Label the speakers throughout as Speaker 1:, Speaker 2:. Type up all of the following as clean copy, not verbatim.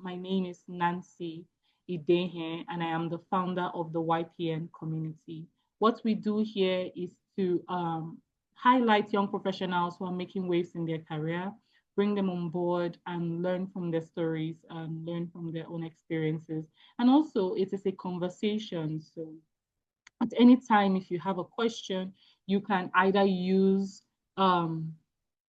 Speaker 1: My name is Nancy Idehe, and I am the founder of the YPN community. What we do here is to highlight young professionals who are making waves in their career, bring them on board and learn from their stories and learn from their own experiences. And also, it is a conversation. So at any time, if you have a question, you can either use um,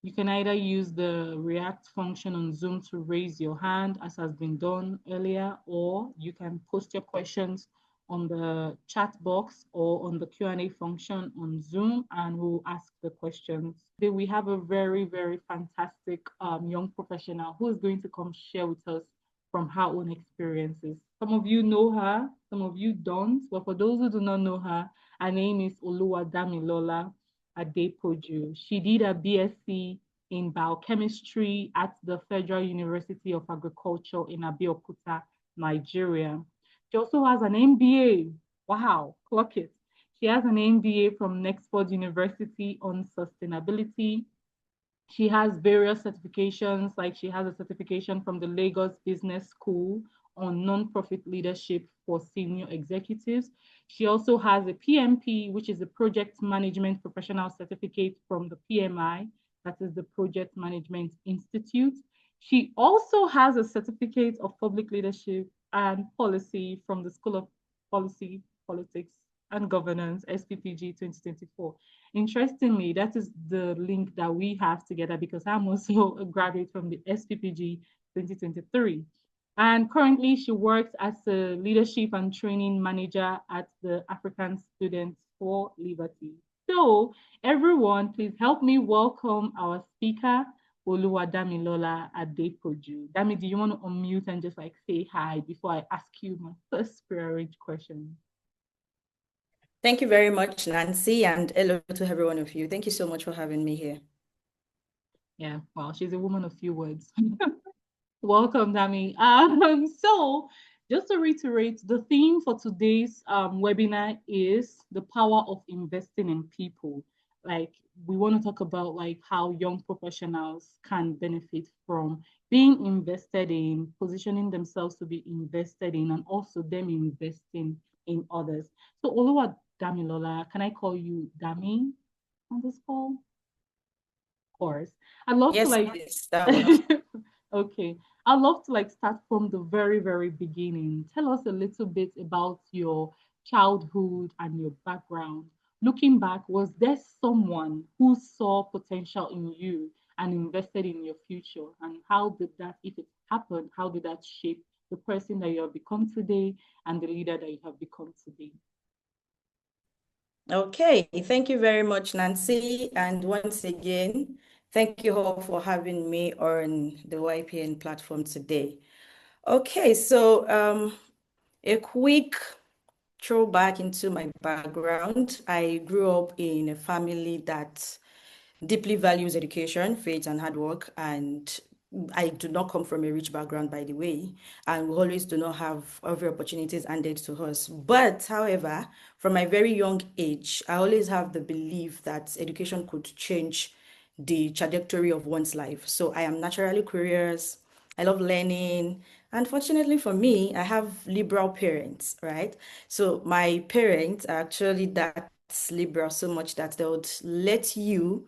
Speaker 1: the React function on Zoom to raise your hand, as has been done earlier, or you can post your questions on the chat box or on the Q&A function on Zoom, and we'll ask the questions. Today, we have a very, very fantastic young professional who is going to come share with us from her own experiences. Some of you know her, some of you don't, but for those who do not know her, her name is Oluwadamilola Adepoju. She did a BSc in biochemistry at the Federal University of Agriculture in Abeokuta, Nigeria. She also has an MBA. Wow, clock it. She has an MBA from Nexford University on sustainability. She has various certifications, like she has a certification from the Lagos Business School on nonprofit leadership for senior executives. She also has a PMP, which is a project management professional certificate from the PMI, that is the Project Management Institute. She also has a certificate of public leadership and policy from the School of Policy, Politics, and Governance, SPPG 2024. Interestingly, that is the link that we have together because I'm also a graduate from the SPPG 2023. And currently, she works as a leadership and training manager at the African Students for Liberty. So, everyone, please help me welcome our speaker, Oluwadamilola Adepoju. Dami, do you want to unmute and just like say hi before I ask you my first prearranged question?
Speaker 2: Thank you very much, Nancy, and hello to every one of you. Thank you so much for having me here.
Speaker 1: Yeah, well, she's a woman of few words. Welcome, Dami. So just to reiterate, the theme for today's webinar is the power of investing in people. Like we want to talk about like how young professionals can benefit from being invested in, positioning themselves to be invested in, and also them investing in others. So Oluwadamilola, can I call you Dami on this call? Of course. I'd love to like
Speaker 2: Yes, that works.
Speaker 1: Okay. I'd love to like start from the very, very beginning. Tell us a little bit about your childhood and your background. Looking back, was there someone who saw potential in you and invested in your future? And how did that, if it happened, how did that shape the person that you have become today and the leader that you have become today?
Speaker 2: Okay, thank you very much, Nancy. And once again, thank you all for having me on the YPN platform today. Okay, so a quick throwback into my background. I grew up in a family that deeply values education, faith, and hard work. And I do not come from a rich background, by the way, and we always do not have every opportunities handed to us. But however, from my very young age, I always have the belief that education could change the trajectory of one's life. So I am naturally curious. I love learning. And fortunately for me, I have liberal parents, right? So my parents are actually that liberal so much that they would let you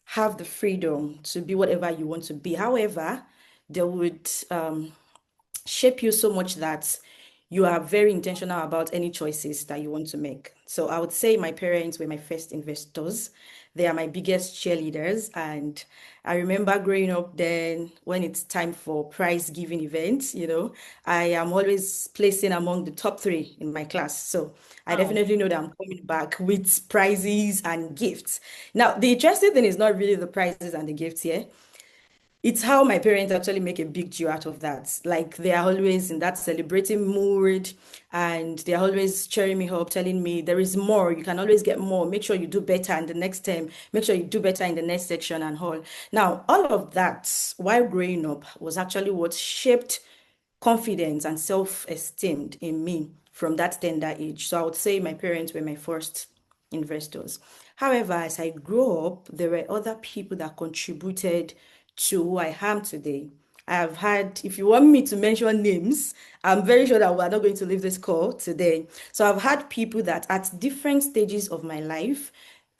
Speaker 2: have the freedom to be whatever you want to be. However, they would shape you so much that you are very intentional about any choices that you want to make. So I would say my parents were my first investors. They are my biggest cheerleaders. And I remember growing up then when it's time for prize giving events, I am always placing among the top 3 in my class. So I definitely know that I'm coming back with prizes and gifts. Now, the interesting thing is not really the prizes and the gifts here. It's how my parents actually make a big deal out of that. Like they are always in that celebrating mood and they're always cheering me up, telling me there is more, you can always get more. Make sure you do better in the next term, make sure you do better in the next section and all. Now, all of that while growing up was actually what shaped confidence and self-esteem in me from that tender age. So I would say my parents were my first investors. However, as I grew up, there were other people that contributed to who I am today. I've had, if you want me to mention names, I'm very sure that we're not going to leave this call today. So I've had people that at different stages of my life,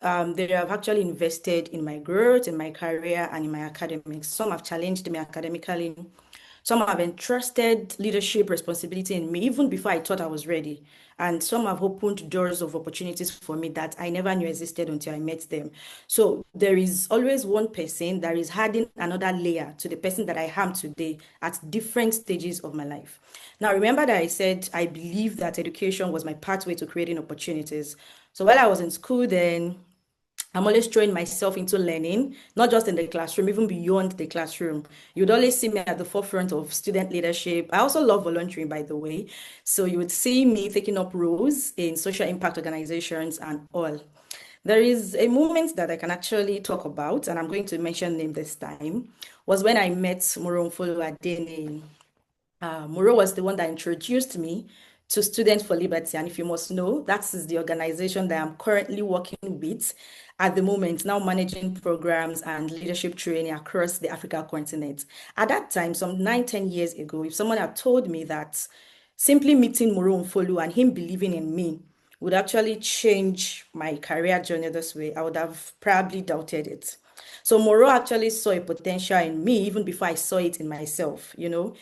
Speaker 2: they have actually invested in my growth, in my career, and in my academics. Some have challenged me academically. Some have entrusted leadership responsibility in me even before I thought I was ready. And some have opened doors of opportunities for me that I never knew existed until I met them. So there is always one person that is adding another layer to the person that I am today at different stages of my life. Now, remember that I said I believe that education was my pathway to creating opportunities. So while I was in school, then I'm always throwing myself into learning, not just in the classroom, even beyond the classroom. You'd always see me at the forefront of student leadership. I also love volunteering, by the way. So you would see me taking up roles in social impact organizations and all. There is a moment that I can actually talk about, and I'm going to mention name this time, was when I met Moromfolo Adeni. Moro was the one that introduced me to Students for Liberty. And if you must know, that is the organization that I'm currently working with at the moment, now managing programs and leadership training across the Africa continent. At that time, some 9, 10 years ago, if someone had told me that simply meeting Moro Mfolu and him believing in me would actually change my career journey this way, I would have probably doubted it. So Moro actually saw a potential in me even before I saw it in myself, you know.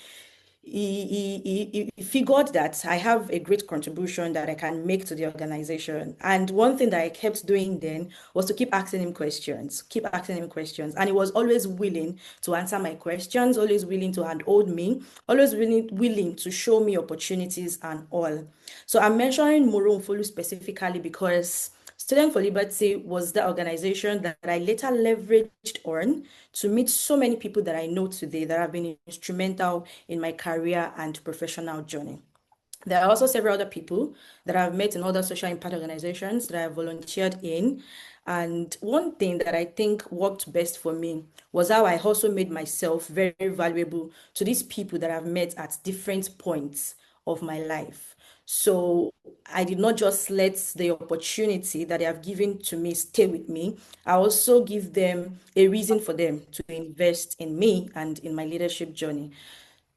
Speaker 2: He figured that I have a great contribution that I can make to the organization. And one thing that I kept doing then was to keep asking him questions, keep asking him questions. And he was always willing to answer my questions, always willing to handhold me, always willing to show me opportunities and all. So I'm mentioning Moro Mfolu specifically because Student for Liberty was the organization that I later leveraged on to meet so many people that I know today that have been instrumental in my career and professional journey. There are also several other people that I've met in other social impact organizations that I've volunteered in. And one thing that I think worked best for me was how I also made myself very, very valuable to these people that I've met at different points of my life. So I did not just let the opportunity that they have given to me stay with me. I also give them a reason for them to invest in me and in my leadership journey.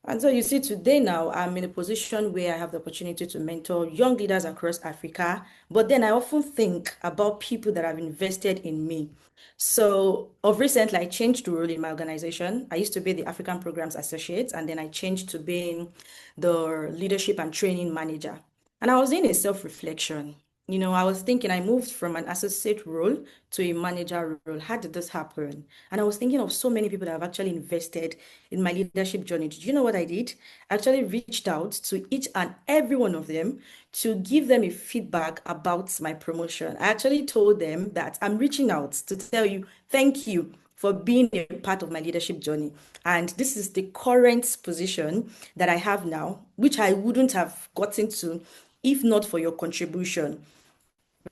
Speaker 2: And so you see, today now I'm in a position where I have the opportunity to mentor young leaders across Africa. But then I often think about people that have invested in me. So of recent, I changed the role in my organization. I used to be the African Programs Associate, and then I changed to being the leadership and training manager. And I was in a self-reflection. You know, I was thinking I moved from an associate role to a manager role. How did this happen? And I was thinking of so many people that have actually invested in my leadership journey. Did you know what I did? I actually reached out to each and every one of them to give them a feedback about my promotion. I actually told them that I'm reaching out to tell you thank you for being a part of my leadership journey. And this is the current position that I have now, which I wouldn't have gotten to if not for your contribution,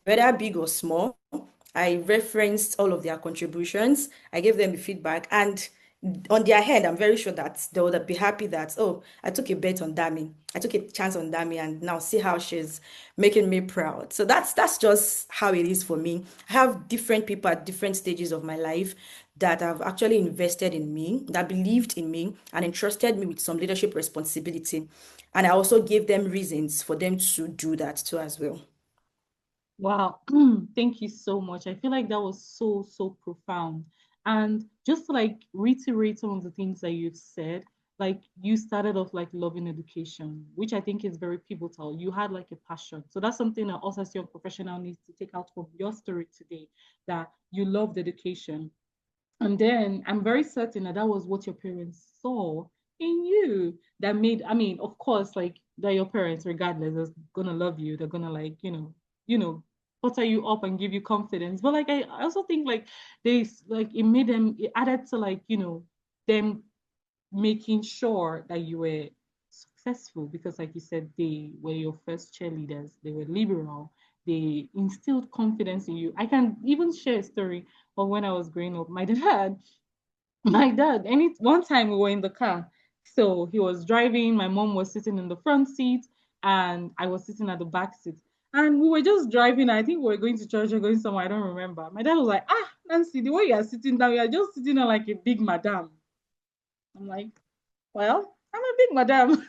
Speaker 2: whether big or small. I referenced all of their contributions. I gave them the feedback, and on their end, I'm very sure that they would be happy that, oh, I took a bet on Dami. I took a chance on Dami, and now see how she's making me proud. So that's just how it is for me. I have different people at different stages of my life that have actually invested in me, that believed in me, and entrusted me with some leadership responsibility. And I also gave them reasons for them to do that too as well.
Speaker 1: Wow, thank you so much. I feel like that was so, so profound. And just to like reiterate some of the things that you've said, like you started off like loving education, which I think is very pivotal. You had like a passion. So that's something that us as young professional needs to take out from your story today, that you loved education. And then I'm very certain that that was what your parents saw in you that made, I mean, of course, like that your parents, regardless, are gonna love you. They're gonna like, butter you up and give you confidence. But like I also think like they like it made them it added to like, them making sure that you were successful because like you said, they were your first cheerleaders, they were liberal, they instilled confidence in you. I can even share a story of when I was growing up. My dad, any one time we were in the car. So he was driving, my mom was sitting in the front seat, and I was sitting at the back seat. And we were just driving. I think we were going to church or going somewhere. I don't remember. My dad was like, Nancy, the way you are sitting down, you are just sitting there like a big madam. I'm like, Well, I'm a big madam.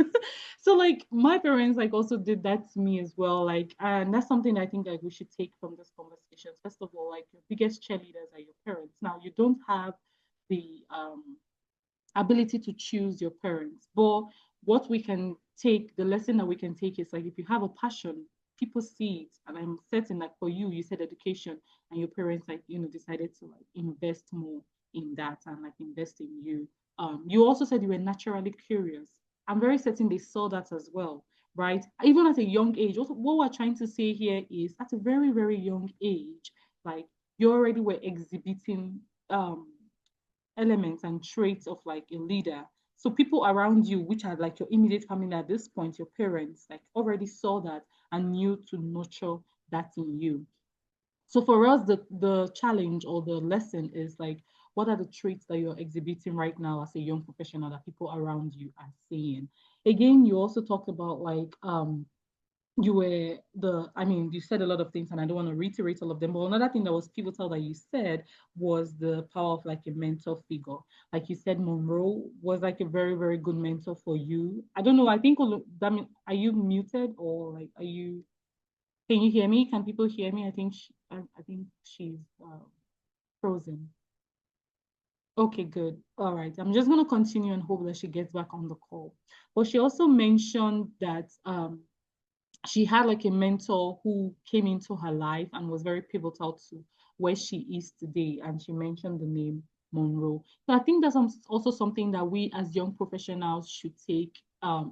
Speaker 1: So like my parents like also did that to me as well. Like, and that's something I think like we should take from this conversation. First of all, like your biggest cheerleaders are your parents. Now you don't have the ability to choose your parents. But what we can take, the lesson that we can take is like if you have a passion, people see it. And I'm certain like for you, you said education and your parents like, decided to like invest more in that and like invest in you. You also said you were naturally curious. I'm very certain they saw that as well, right? Even at a young age, what we're trying to say here is at a very, very young age, like you already were exhibiting elements and traits of like a leader. So people around you, which are like your immediate family at this point, your parents, like already saw that and knew to nurture that in you. So for us, the challenge or the lesson is like, what are the traits that you're exhibiting right now as a young professional that people around you are seeing? Again, you also talked about like you said a lot of things and I don't want to reiterate all of them, but another thing that was pivotal that you said was the power of like a mentor figure. Like you said, Monroe was like a very, very good mentor for you. I don't know, I think, are you muted or like, can you hear me? Can people hear me? I think she's frozen. Okay, good. All right. I'm just going to continue and hope that she gets back on the call. But she also mentioned that she had like a mentor who came into her life and was very pivotal to where she is today. And she mentioned the name Monroe. So I think that's also something that we as young professionals should take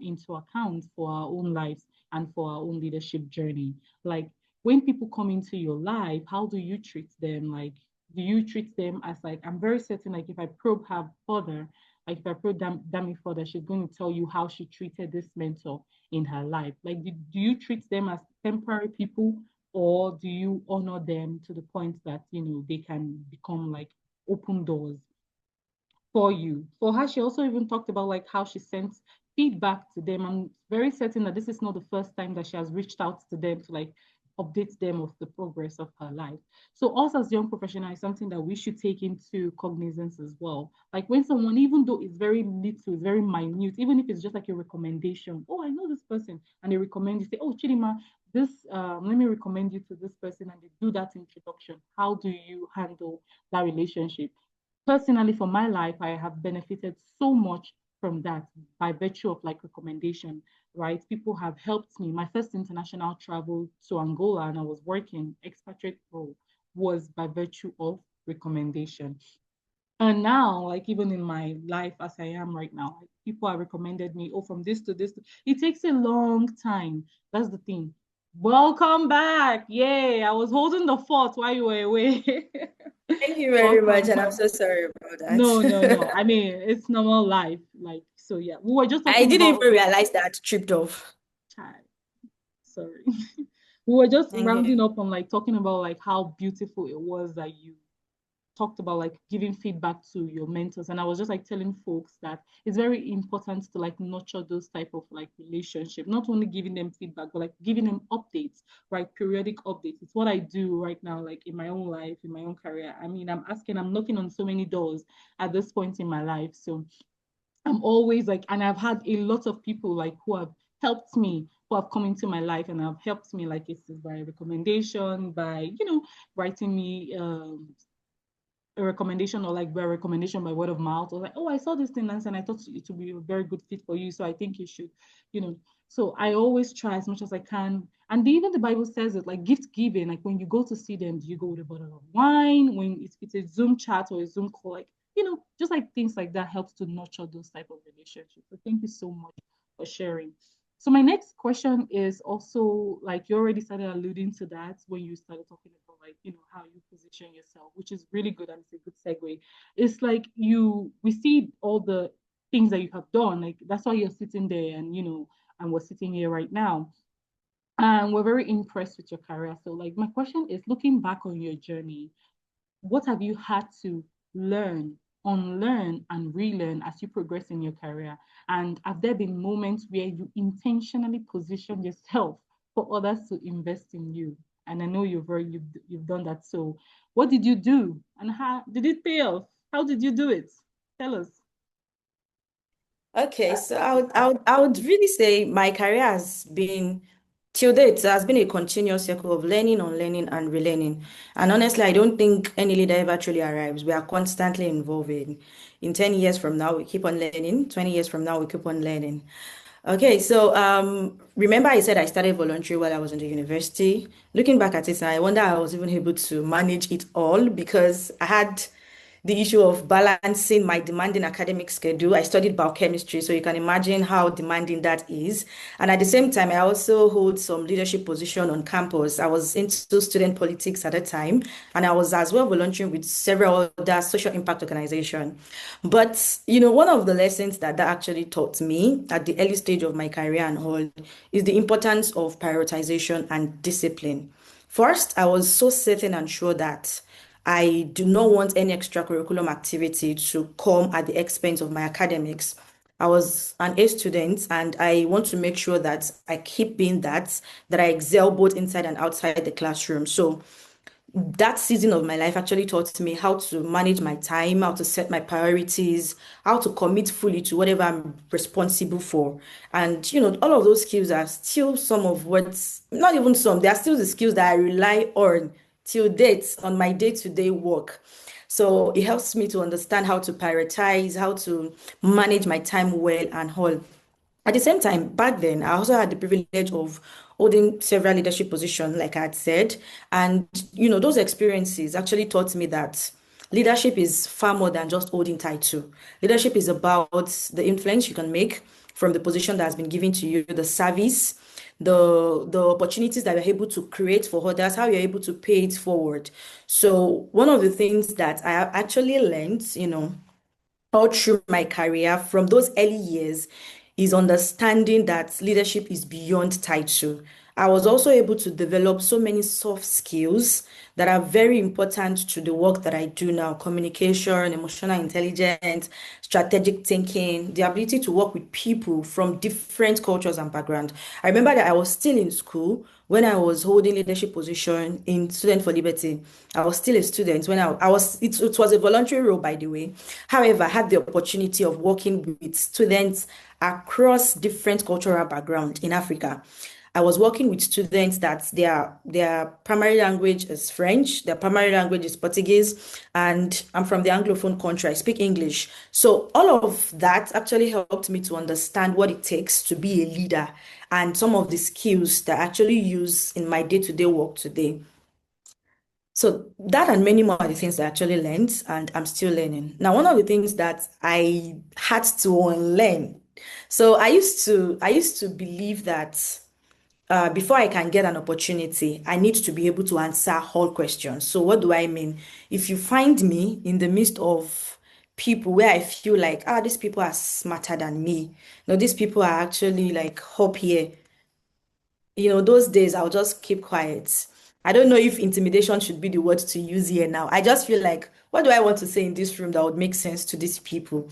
Speaker 1: into account for our own lives and for our own leadership journey. Like when people come into your life, how do you treat them? Like, do you treat them as like, I'm very certain, like if I probe her further, like if I probe Dami further, she's going to tell you how she treated this mentor in her life? Like, do you treat them as temporary people or do you honor them to the point that, they can become like open doors for you? For her, she also even talked about like how she sends feedback to them. I'm very certain that this is not the first time that she has reached out to them to like update them of the progress of her life. So us as young professionals is something that we should take into cognizance as well. Like when someone, even though it's very little, it's very minute, even if it's just like a recommendation, oh, I know this person, and they recommend you, say, oh, Chidima, let me recommend you to this person, and they do that introduction. How do you handle that relationship? Personally, for my life, I have benefited so much from that by virtue of like recommendation, right? People have helped me. My first international travel to Angola, and I was working expatriate role, was by virtue of recommendation. And now, like even in my life as I am right now, like, people have recommended me, oh, from this to this. It takes a long time. That's the thing. Welcome back. Yay. I was holding the fort while you were away.
Speaker 2: Thank you very much,
Speaker 1: Welcome
Speaker 2: and I'm
Speaker 1: back.
Speaker 2: so sorry about
Speaker 1: No, no, no.
Speaker 2: that.
Speaker 1: I mean, it's normal life. Like, so yeah, we were just
Speaker 2: I
Speaker 1: talking
Speaker 2: didn't
Speaker 1: about
Speaker 2: even realize that I tripped off.
Speaker 1: child. Sorry. We were just
Speaker 2: Thank you.
Speaker 1: rounding up on like talking about like how beautiful it was that you talked about like giving feedback to your mentors, and I was just like telling folks that it's very important to like nurture those type of like relationship, not only giving them feedback but like giving them updates, right? Periodic updates. It's what I do right now, like in my own life, in my own career. I mean, I'm knocking on so many doors at this point in my life. So I'm always like, and I've had a lot of people like who have helped me, who have come into my life and have helped me, like it's by recommendation, by writing me a recommendation, or like by recommendation by word of mouth, or like, oh, I saw this thing, Nancy, and I thought it would be a very good fit for you, so I think you should, you know. So I always try as much as I can. And even the Bible says it, like gift giving, like when you go to see them, do you go with a bottle of wine? When it's a Zoom chat or a Zoom call, like, just like things like that helps to nurture those type of relationships. So thank you so much for sharing. So my next question is also like you already started alluding to that when you started talking about like how you position yourself, which is really good and it's a good segue. It's like we see all the things that you have done, like that's why you're sitting there and and we're sitting here right now. And we're very impressed with your career. So like my question is looking back on your journey, what have you had to learn, unlearn, and relearn as you progress in your career? And have there been moments where you intentionally position yourself for others to invest in you? And I know you've done that. So, what did you do, and how did it pay off? How did you do it? Tell us.
Speaker 2: Okay, so I would really say my career has been, till date, has been a continuous cycle of learning, unlearning, and relearning. And honestly, I don't think any leader ever truly arrives. We are constantly evolving. In 10 years from now, we keep on learning. 20 years from now, we keep on learning. Okay, so remember I said I started voluntary while I was in the university. Looking back at it, I wonder I was even able to manage it all because I had the issue of balancing my demanding academic schedule. I studied biochemistry, so you can imagine how demanding that is. And at the same time, I also hold some leadership position on campus. I was into student politics at the time, and I was as well volunteering with several other social impact organizations. But one of the lessons that actually taught me at the early stage of my career and all is the importance of prioritization and discipline. First, I was so certain and sure that I do not want any extracurriculum activity to come at the expense of my academics. I was an A student and I want to make sure that I keep being that I excel both inside and outside the classroom. So that season of my life actually taught me how to manage my time, how to set my priorities, how to commit fully to whatever I'm responsible for. And, all of those skills are still some of what's, not even some, they are still the skills that I rely on till date on my day-to-day work. So it helps me to understand how to prioritize, how to manage my time well and all. At the same time, back then, I also had the privilege of holding several leadership positions, like I had said. And, those experiences actually taught me that leadership is far more than just holding title. Leadership is about the influence you can make from the position that has been given to you, the service, the opportunities that you're able to create for others, how you're able to pay it forward. So one of the things that I actually learned, all through my career from those early years is understanding that leadership is beyond title. I was also able to develop so many soft skills that are very important to the work that I do now: communication, emotional intelligence, strategic thinking, the ability to work with people from different cultures and backgrounds. I remember that I was still in school when I was holding leadership position in Student for Liberty. I was still a student when I was, it was a voluntary role, by the way. However, I had the opportunity of working with students across different cultural backgrounds in Africa. I was working with students that their primary language is French, their primary language is Portuguese, and I'm from the Anglophone country. I speak English. So all of that actually helped me to understand what it takes to be a leader and some of the skills that I actually use in my day-to-day work today. So that and many more are the things that I actually learned and I'm still learning. Now, one of the things that I had to unlearn. So I used to believe that before I can get an opportunity, I need to be able to answer all questions. So what do I mean? If you find me in the midst of people where I feel like, these people are smarter than me. No, these people are actually like up here. Those days I'll just keep quiet. I don't know if intimidation should be the word to use here now. I just feel like, what do I want to say in this room that would make sense to these people?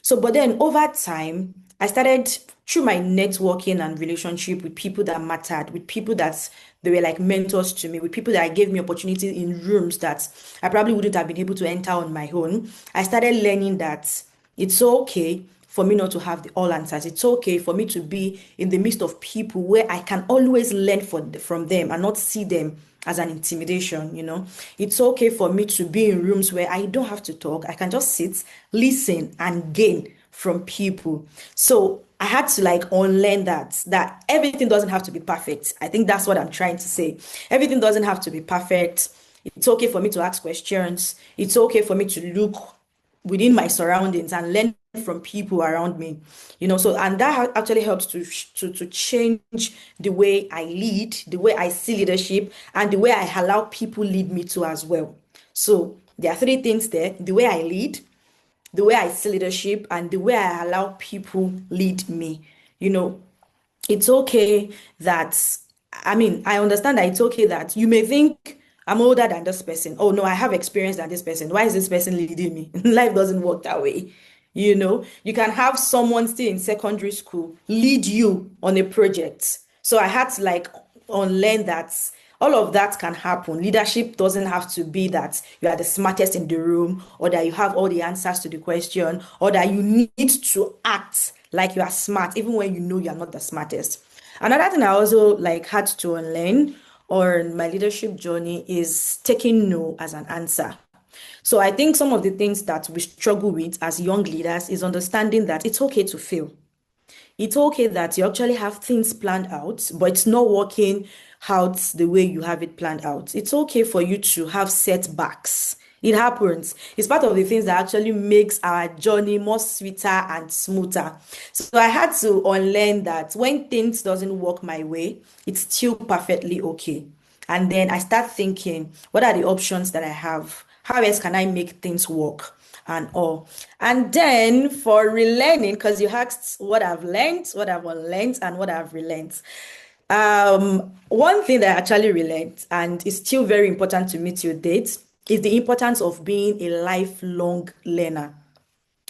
Speaker 2: So, but then over time, I started through my networking and relationship with people that mattered, with people that they were like mentors to me, with people that gave me opportunities in rooms that I probably wouldn't have been able to enter on my own. I started learning that it's okay for me not to have all answers. It's okay for me to be in the midst of people where I can always learn from them and not see them as an intimidation. It's okay for me to be in rooms where I don't have to talk. I can just sit, listen, and gain from people. So I had to like unlearn that everything doesn't have to be perfect. I think that's what I'm trying to say. Everything doesn't have to be perfect. It's okay for me to ask questions. It's okay for me to look within my surroundings and learn from people around me. So and that actually helps to change the way I lead, the way I see leadership, and the way I allow people lead me to as well. So there are three things there: the way I lead, the way I see leadership, and the way I allow people lead me. You know, it's okay that, I mean, I understand that it's okay that you may think I'm older than this person. Oh no, I have experience than this person. Why is this person leading me? Life doesn't work that way. You can have someone still in secondary school lead you on a project. So I had to like unlearn that all of that can happen. Leadership doesn't have to be that you are the smartest in the room, or that you have all the answers to the question, or that you need to act like you are smart even when you know you are not the smartest. Another thing I also like had to unlearn on my leadership journey is taking no as an answer. So I think some of the things that we struggle with as young leaders is understanding that it's okay to fail. It's okay that you actually have things planned out, but it's not working out the way you have it planned out. It's okay for you to have setbacks. It happens. It's part of the things that actually makes our journey more sweeter and smoother. So I had to unlearn that when things doesn't work my way, it's still perfectly okay. And then I start thinking, what are the options that I have? How else can I make things work? And all. And then for relearning, because you asked what I've learned, what I've unlearned, and what I've relearned. One thing that I actually relearned, and is still very important to me till date, is the importance of being a lifelong learner.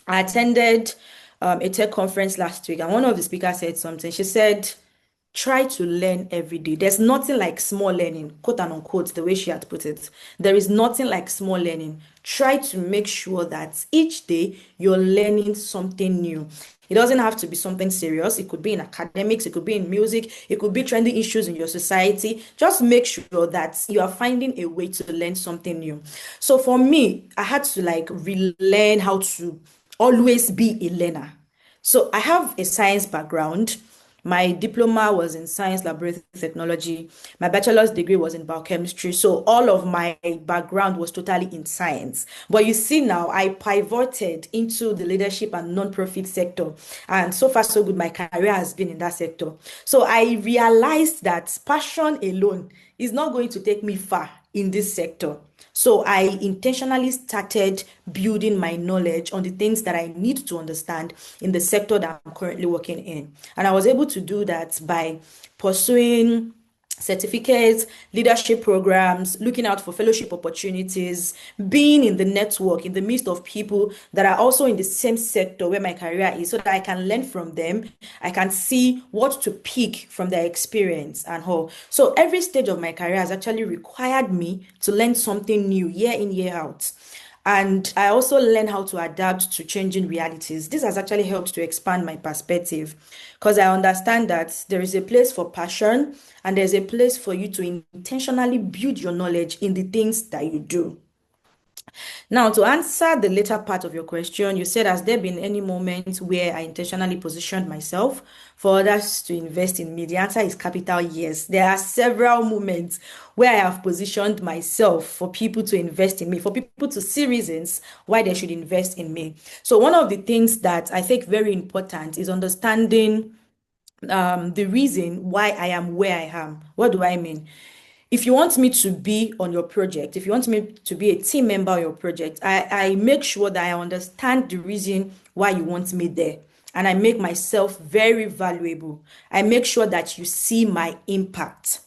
Speaker 2: I attended a tech conference last week, and one of the speakers said something. She said, try to learn every day. There's nothing like small learning, quote and unquote, the way she had put it. There is nothing like small learning. Try to make sure that each day you're learning something new. It doesn't have to be something serious. It could be in academics, it could be in music, it could be trending issues in your society. Just make sure that you are finding a way to learn something new. So for me, I had to like relearn how to always be a learner. So I have a science background. My diploma was in science laboratory technology. My bachelor's degree was in biochemistry. So all of my background was totally in science. But you see now, I pivoted into the leadership and non-profit sector. And so far, so good, my career has been in that sector. So I realized that passion alone is not going to take me far in this sector. So I intentionally started building my knowledge on the things that I need to understand in the sector that I'm currently working in. And I was able to do that by pursuing certificates, leadership programs, looking out for fellowship opportunities, being in the network, in the midst of people that are also in the same sector where my career is, so that I can learn from them. I can see what to pick from their experience and all. So every stage of my career has actually required me to learn something new year in, year out. And I also learn how to adapt to changing realities. This has actually helped to expand my perspective because I understand that there is a place for passion and there's a place for you to intentionally build your knowledge in the things that you do. Now, to answer the later part of your question, you said, has there been any moment where I intentionally positioned myself for others to invest in me? The answer is capital yes. There are several moments where I have positioned myself for people to invest in me, for people to see reasons why they should invest in me. So, one of the things that I think very important is understanding the reason why I am where I am. What do I mean? If you want me to be on your project, if you want me to be a team member on your project, I make sure that I understand the reason why you want me there. And I make myself very valuable. I make sure that you see my impact.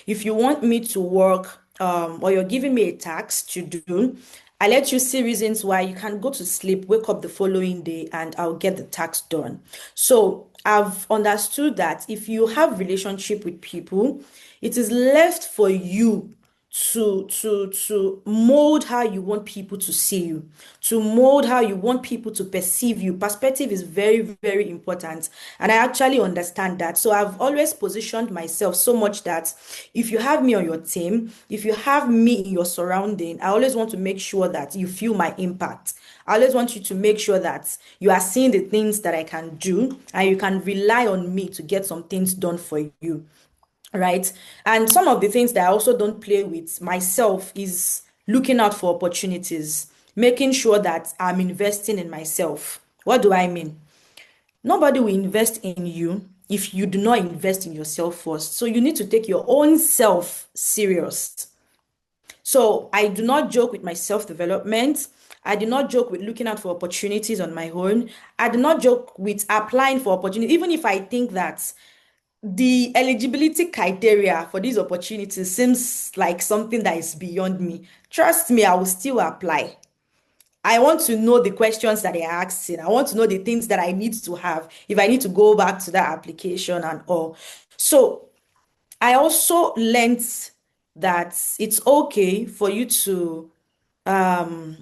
Speaker 2: If you want me to work, or you're giving me a task to do, I let you see reasons why you can go to sleep, wake up the following day, and I'll get the task done. So I've understood that if you have relationship with people, it is left for you to mold how you want people to see you, to mold how you want people to perceive you. Perspective is very, very important. And I actually understand that. So I've always positioned myself so much that if you have me on your team, if you have me in your surrounding, I always want to make sure that you feel my impact. I always want you to make sure that you are seeing the things that I can do and you can rely on me to get some things done for you. Right. And some of the things that I also don't play with myself is looking out for opportunities, making sure that I'm investing in myself. What do I mean? Nobody will invest in you if you do not invest in yourself first. So you need to take your own self serious. So I do not joke with my self development. I do not joke with looking out for opportunities on my own. I do not joke with applying for opportunities, even if I think that the eligibility criteria for these opportunities seems like something that is beyond me. Trust me, I will still apply. I want to know the questions that they're asking. I want to know the things that I need to have if I need to go back to that application and all. So I also learned that it's okay for you um,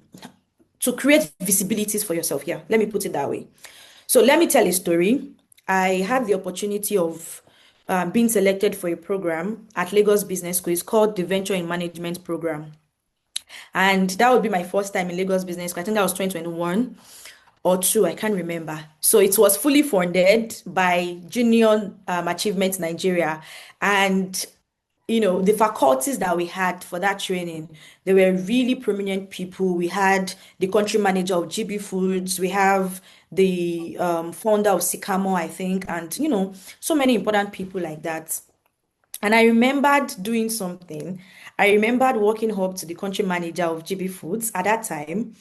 Speaker 2: to create visibilities for yourself. Yeah, let me put it that way. So let me tell a story. I had the opportunity of being selected for a program at Lagos Business School. It's called the Venture in Management Program. And that would be my first time in Lagos Business School. I think that was 2021 or two, I can't remember. So it was fully funded by Junior Achievement Nigeria. And the faculties that we had for that training, they were really prominent people. We had the country manager of GB Foods, we have the founder of Sycamore, I think, and so many important people like that. And I remembered doing something. I remembered walking up to the country manager of GB Foods at that time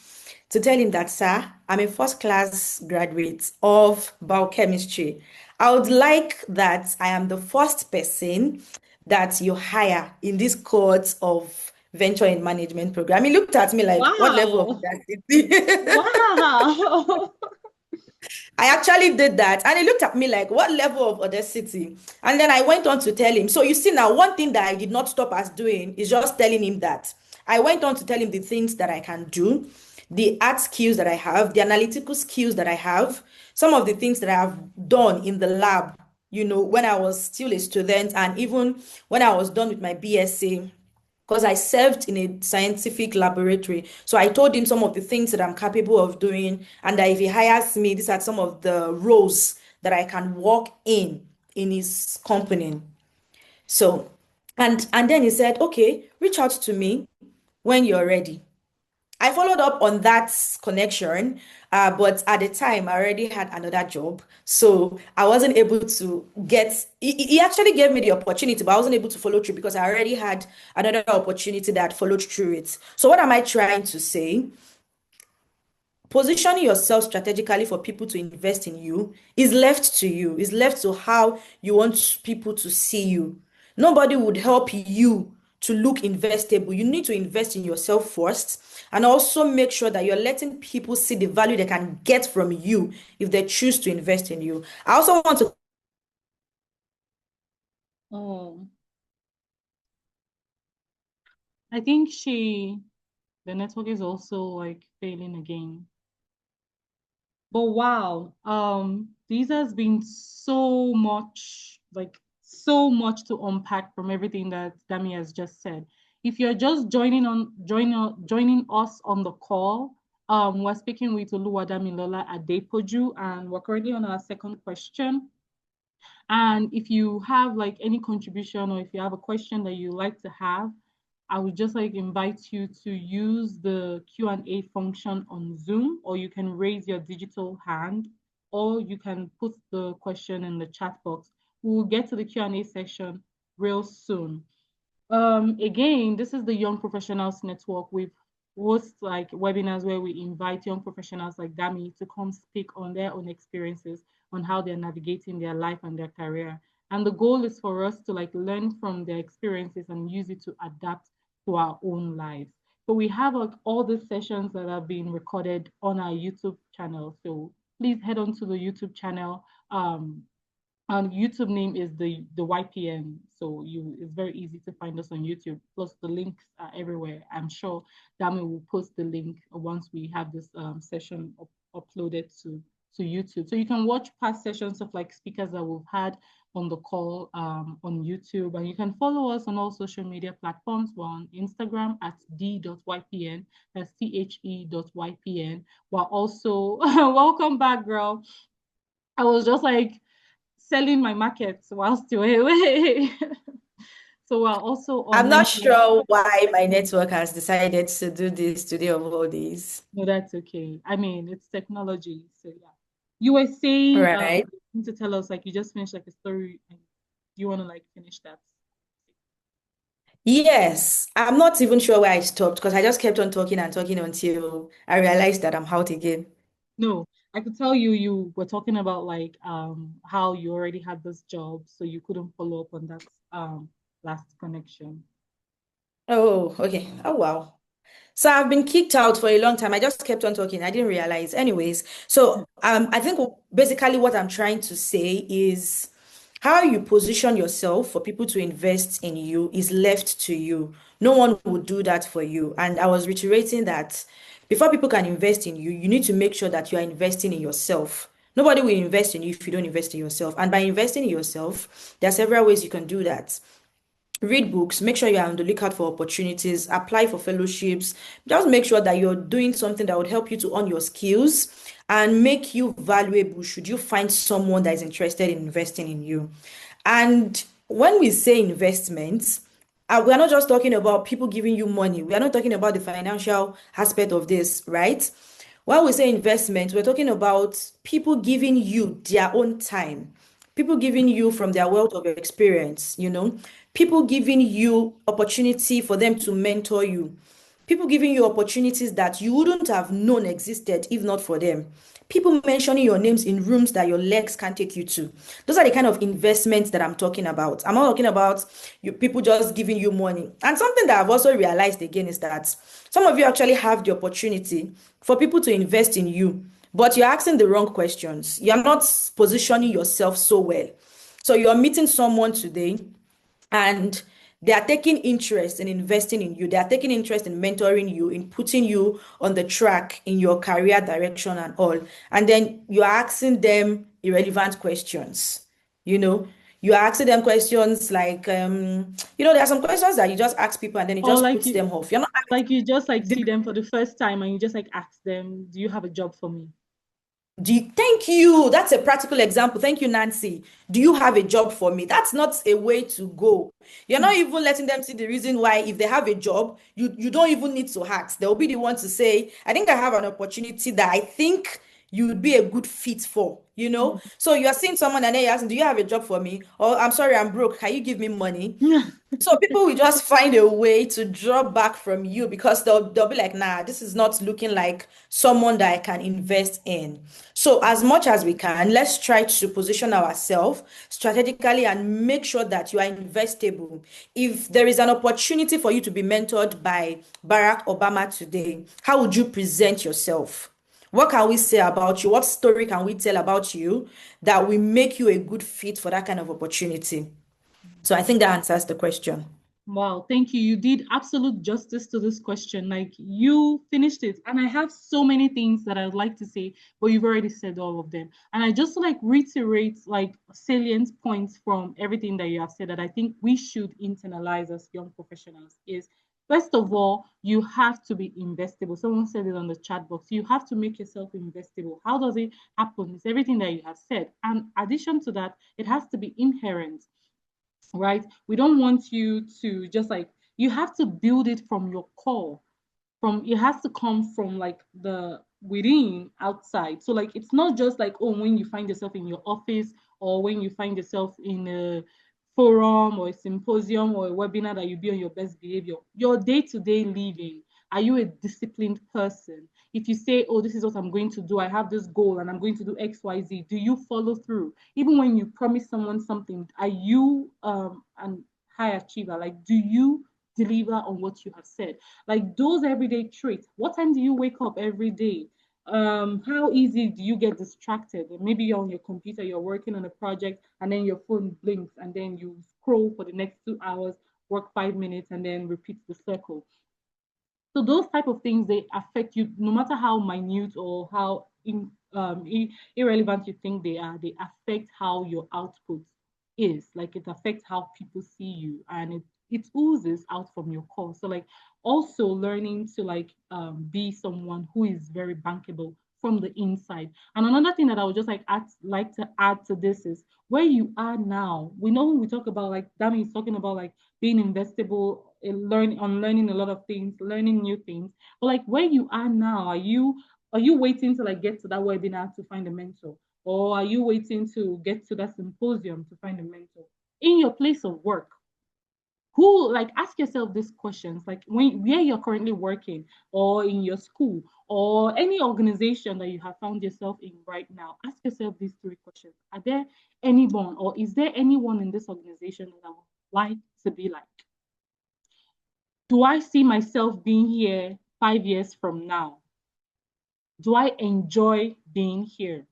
Speaker 2: to tell him that, sir, I'm a first class graduate of biochemistry. I would like that I am the first person that you hire in this course of venture in management program. He looked at me like, what level of
Speaker 1: Wow.
Speaker 2: audacity?
Speaker 1: Wow.
Speaker 2: I actually did that. And he looked at me like, what level of audacity? And then I went on to tell him. So you see now, one thing that I did not stop us doing is just telling him that. I went on to tell him the things that I can do, the art skills that I have, the analytical skills that I have, some of the things that I have done in the lab, when I was still a student and even when I was done with my BSc because I served in a scientific laboratory. So I told him some of the things that I'm capable of doing, and that if he hires me, these are some of the roles that I can walk in his company. So, and then he said, okay, reach out to me when you're ready. I followed up on that connection, but at the time I already had another job, so I wasn't able to get. He actually gave me the opportunity, but I wasn't able to follow through because I already had another opportunity that followed through it. So what am I trying to say? Positioning yourself strategically for people to invest in you is left to you, is left to how you want people to see you. Nobody would help you to look investable. You need to invest in yourself first and also make sure that you're letting people see the value they can get from you if they choose to invest in you. I also want to
Speaker 1: Oh, I think the network is also like failing again. But wow, this has been so much to unpack from everything that Dami has just said. If you're just joining us on the call, we're speaking with Oluwadamilola Adepoju, and we're currently on our second question. And if you have like any contribution or if you have a question that you like to have, I would just like invite you to use the Q&A function on Zoom, or you can raise your digital hand, or you can put the question in the chat box. We will get to the Q&A section real soon. Again, this is the Young Professionals Network. We host like webinars where we invite young professionals like Dami to come speak on their own experiences on how they're navigating their life and their career. And the goal is for us to like learn from their experiences and use it to adapt to our own lives. So we have like all the sessions that have been recorded on our YouTube channel. So please head on to the YouTube channel. And YouTube name is the YPN, so it's very easy to find us on YouTube. Plus the links are everywhere. I'm sure Dami will post the link once we have this session uploaded to YouTube, so you can watch past sessions of like speakers that we've had on the call on YouTube, and you can follow us on all social media platforms. We're on Instagram at d.ypn, that's the.ypn. We're also welcome back, girl. I was just like selling my markets whilst you're away. So we're also
Speaker 2: I'm
Speaker 1: on
Speaker 2: not
Speaker 1: LinkedIn.
Speaker 2: sure why my network has decided to do this today of all days.
Speaker 1: No, that's okay. I mean, it's technology. So yeah. You were saying
Speaker 2: Right.
Speaker 1: you need to tell us like you just finished like a story and you want to like finish that.
Speaker 2: Yes, I'm not even sure where I stopped because I just kept on talking and talking until I realized that I'm out again.
Speaker 1: No, I could tell you were talking about like how you already had this job, so you couldn't follow up on that last connection.
Speaker 2: Oh, okay. Oh, wow. So I've been kicked out for a long time. I just kept on talking. I didn't realize. Anyways, so I think basically what I'm trying to say is How you position yourself for people to invest in you is left to you. No one will do that for you. And I was reiterating that before people can invest in you, you need to make sure that you are investing in yourself. Nobody will invest in you if you don't invest in yourself. And by investing in yourself, there are several ways you can do that. Read books, make sure you're on the lookout for opportunities, apply for fellowships. Just make sure that you're doing something that would help you to earn your skills and make you valuable should you find someone that is interested in investing in you. And when we say investments, we are not just talking about people giving you money. We are not talking about the financial aspect of this, right? When we say investment, we're talking about people giving you their own time, people giving you from their wealth of experience, people giving you opportunity for them to mentor you, people giving you opportunities that you wouldn't have known existed if not for them. People mentioning your names in rooms that your legs can't take you to. Those are the kind of investments that I'm talking about. I'm not talking about you people just giving you money. And something that I've also realized again is that some of you actually have the opportunity for people to invest in you, but you're asking the wrong questions. You're not positioning yourself so well. So you're meeting someone today and they are taking interest in investing in you. They are taking interest in mentoring you, in putting you on the track in your career direction and all. And then you are asking them irrelevant questions. You know, you are asking them questions like, there are some questions that you just ask people and then it
Speaker 1: Or
Speaker 2: just
Speaker 1: like
Speaker 2: puts
Speaker 1: you
Speaker 2: them off. You're not
Speaker 1: like you just like
Speaker 2: asking,
Speaker 1: see them for the first time and you just like ask them, do you have a job for me?
Speaker 2: thank you. That's a practical example. Thank you, Nancy. Do you have a job for me? That's not a way to go. You're not even letting them see the reason why, if they have a job, you don't even need to ask. They'll be the one to say, I think I have an opportunity that I think you would be a good fit for. So you're seeing someone and then you're asking, do you have a job for me? Or I'm sorry, I'm broke. Can you give me money? So people will just find a way to draw back from you because they'll be like, nah, this is not looking like someone that I can invest in. So as much as we can, let's try to position ourselves strategically and make sure that you are investable. If there is an opportunity for you to be mentored by Barack Obama today, how would you present yourself? What can we say about you? What story can we tell about you that will make you a good fit for that kind of opportunity? So I think that answers the question.
Speaker 1: Wow, thank you. You did absolute justice to this question. Like you finished it. And I have so many things that I'd like to say, but you've already said all of them. And I just like reiterate like salient points from everything that you have said that I think we should internalize as young professionals is first of all, you have to be investable. Someone said it on the chat box. You have to make yourself investable. How does it happen? It's everything that you have said. And addition to that, it has to be inherent, right? We don't want you to just like, you have to build it from your core. From it has to come from like the within outside. So like it's not just like, oh, when you find yourself in your office or when you find yourself in a forum or a symposium or a webinar that you be on your best behavior. Your day-to-day living, are you a disciplined person? If you say, oh, this is what I'm going to do, I have this goal and I'm going to do XYZ, do you follow through? Even when you promise someone something, are you an high achiever? Like, do you deliver on what you have said? Like those everyday traits. What time do you wake up every day? How easy do you get distracted? Maybe you're on your computer, you're working on a project, and then your phone blinks, and then you scroll for the next 2 hours, work 5 minutes, and then repeat the circle. So those type of things, they affect you no matter how minute or how irrelevant you think they are. They affect how your output is. Like it affects how people see you, and it oozes out from your core. So like also learning to like be someone who is very bankable from the inside. And another thing that I would just like to add to this is where you are now. We know when we talk about like Dami is talking about like being investable, learning a lot of things, learning new things. But like where you are now, are you waiting to like get to that webinar to find a mentor? Or are you waiting to get to that symposium to find a mentor? In your place of work, who like ask yourself these questions like when where you're currently working or in your school or any organization that you have found yourself in right now, ask yourself these three questions. Are there anyone or is there anyone in this organization that I would like to be like? Do I see myself being here 5 years from now? Do I enjoy being here?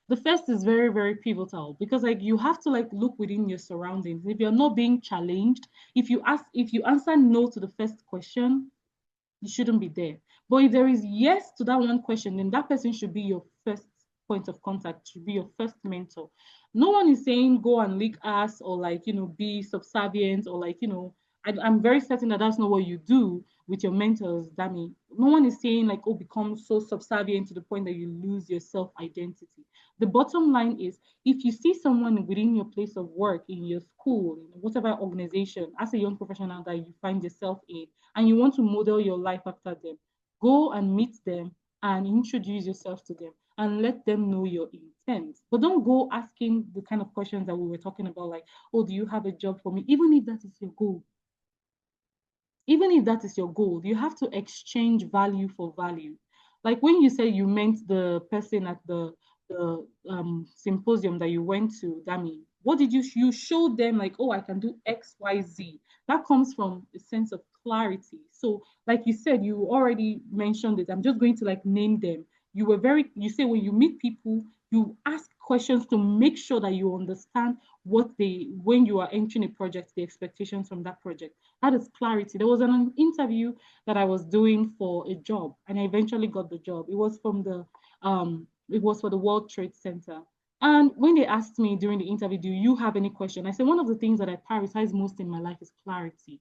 Speaker 1: The first is very, very pivotal because like you have to like look within your surroundings. If you're not being challenged, if you answer no to the first question, you shouldn't be there. But if there is yes to that one question, then that person should be your first point of contact, should be your first mentor. No one is saying go and lick ass or like, be subservient or like, I'm very certain that that's not what you do with your mentors, Dami. No one is saying like, oh, become so subservient to the point that you lose your self identity. The bottom line is if you see someone within your place of work, in your school, in whatever organization, as a young professional that you find yourself in, and you want to model your life after them, go and meet them and introduce yourself to them and let them know your intent. But don't go asking the kind of questions that we were talking about, like, oh, do you have a job for me? Even if that is your goal, even if that is your goal, you have to exchange value for value. Like when you say you meant the person at the symposium that you went to, Dami, what did you showed them like, oh, I can do X, Y, Z. That comes from a sense of clarity. So, like you said, you already mentioned it. I'm just going to like name them. You say when you meet people, you ask questions to make sure that you understand when you are entering a project, the expectations from that project. That is clarity. There was an interview that I was doing for a job, and I eventually got the job. It was for the World Trade Center. And when they asked me during the interview, do you have any question? I said, one of the things that I prioritize most in my life is clarity.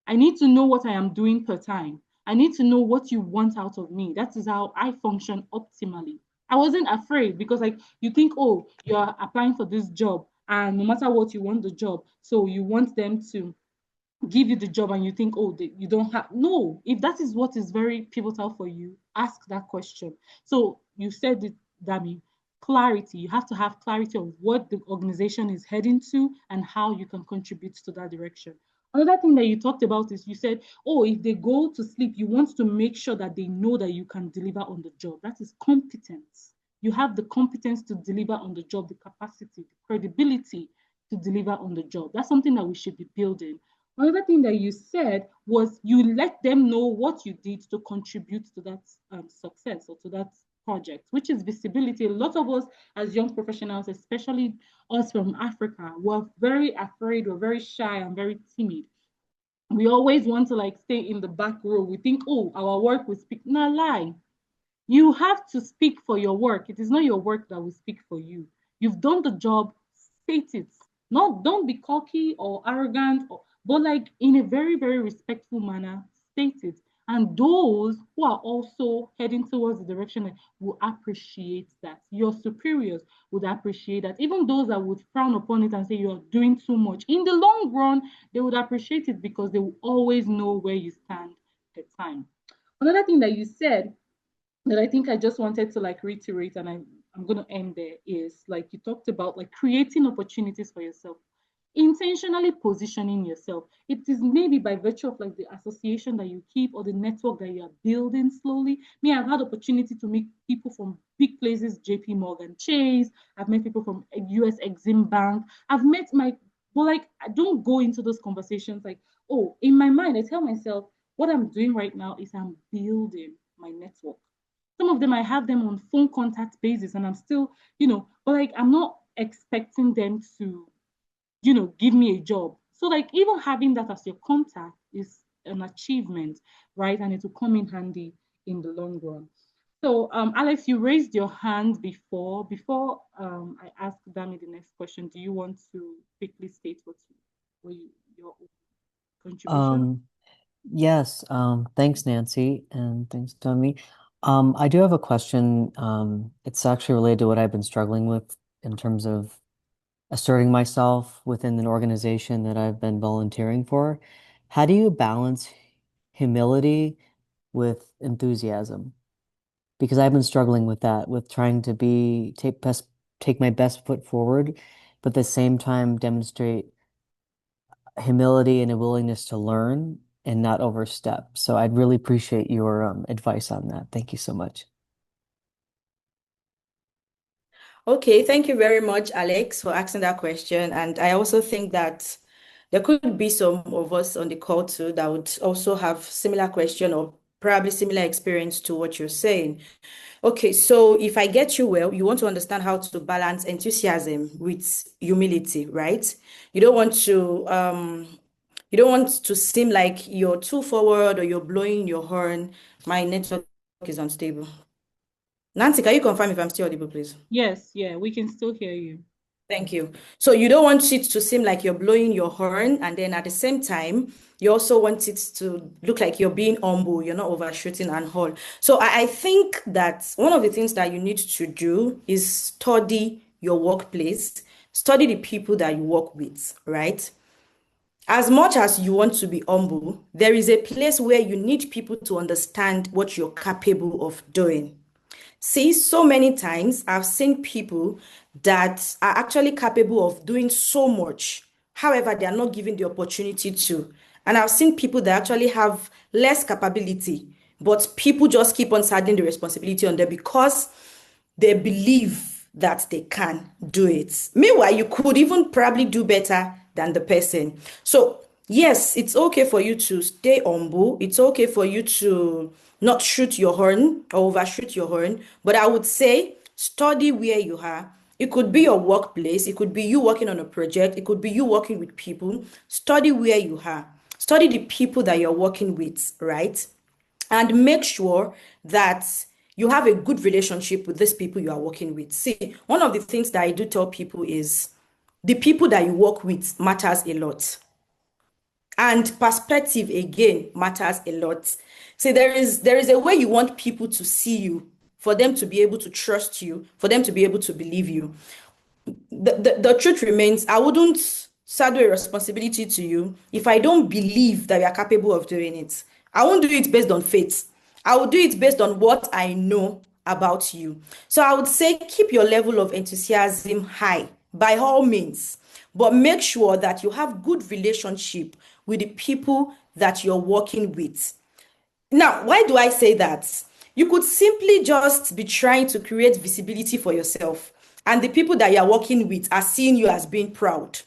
Speaker 1: I need to know what I am doing per time. I need to know what you want out of me. That is how I function optimally. I wasn't afraid because, like, you think, oh, you're applying for this job, and no matter what, you want the job. So you want them to give you the job and you think, oh, you don't have. No, if that is what is very pivotal for you, ask that question. So you said it, Dami, clarity. You have to have clarity of what the organization is heading to and how you can contribute to that direction. Another thing that you talked about is you said, oh, if they go to sleep, you want to make sure that they know that you can deliver on the job. That is competence. You have the competence to deliver on the job, the capacity, the credibility to deliver on the job. That's something that we should be building. Another thing that you said was you let them know what you did to contribute to that success or to that project, which is visibility. A lot of us as young professionals, especially us from Africa, were very afraid, we're very shy and very timid. We always want to like stay in the back row. We think, oh, our work will speak. No, lie. You have to speak for your work. It is not your work that will speak for you. You've done the job, state it. Not don't be cocky or arrogant, but like in a very, very respectful manner, state it. And those who are also heading towards the direction will appreciate that. Your superiors would appreciate that. Even those that would frown upon it and say you're doing too much, in the long run, they would appreciate it because they will always know where you stand at the time. Another thing that you said that I think I just wanted to like reiterate, and I'm going to end there, is like you talked about like creating opportunities for yourself, intentionally positioning yourself. It is maybe by virtue of like the association that you keep or the network that you are building slowly. Me, I've had opportunity to meet people from big places, JP Morgan Chase. I've met people from US Exim Bank. I've met but like I don't go into those conversations like, oh, in my mind, I tell myself what I'm doing right now is I'm building my network. Some of them I have them on phone contact basis and I'm still, but like I'm not expecting them to, give me a job. So like even having that as your contact is an achievement, right? And it will come in handy in the long run. So Alex, you raised your hand before. I ask Dami the next question, do you want to quickly state your contribution?
Speaker 3: Um, yes, thanks, Nancy, and thanks, Tommy. I do have a question. It's actually related to what I've been struggling with in terms of asserting myself within an organization that I've been volunteering for. How do you balance humility with enthusiasm? Because I've been struggling with that, with trying to take my best foot forward, but at the same time demonstrate humility and a willingness to learn and not overstep. So I'd really appreciate your advice on that. Thank you so much.
Speaker 2: Okay, thank you very much, Alex, for asking that question. And I also think that there could be some of us on the call too that would also have similar question or probably similar experience to what you're saying. Okay, so if I get you well, you want to understand how to balance enthusiasm with humility, right? You don't want to seem like you're too forward or you're blowing your horn. My network is unstable. Nancy, can you confirm if I'm still audible, please?
Speaker 1: Yes, yeah, we can still hear you.
Speaker 2: Thank you. So you don't want it to seem like you're blowing your horn, and then at the same time, you also want it to look like you're being humble, you're not overshooting and all. So I think that one of the things that you need to do is study your workplace, study the people that you work with, right? As much as you want to be humble, there is a place where you need people to understand what you're capable of doing. See, so many times I've seen people that are actually capable of doing so much. However, they are not given the opportunity to. And I've seen people that actually have less capability, but people just keep on sarding the responsibility on them because they believe that they can do it. Meanwhile, you could even probably do better than the person. So, yes, it's okay for you to stay humble. It's okay for you to not shoot your horn or overshoot your horn. But I would say study where you are. It could be your workplace. It could be you working on a project. It could be you working with people. Study where you are. Study the people that you're working with, right? And make sure that you have a good relationship with these people you are working with. See, one of the things that I do tell people is the people that you work with matters a lot. And perspective again matters a lot. See, there is a way you want people to see you, for them to be able to trust you, for them to be able to believe you. The truth remains, I wouldn't saddle a responsibility to you if I don't believe that you are capable of doing it. I won't do it based on faith. I will do it based on what I know about you. So I would say keep your level of enthusiasm high by all means, but make sure that you have good relationship with the people that you're working with. Now, why do I say that? You could simply just be trying to create visibility for yourself, and the people that you're working with are seeing you as being proud.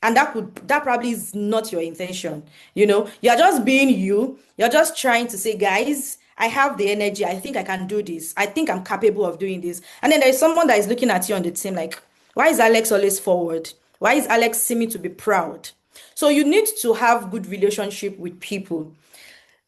Speaker 2: And that probably is not your intention. You're just being you. You're just trying to say, guys, I have the energy. I think I can do this. I think I'm capable of doing this. And then there's someone that is looking at you on the team like, why is Alex always forward? Why is Alex seeming to be proud? So you need to have good relationship with people,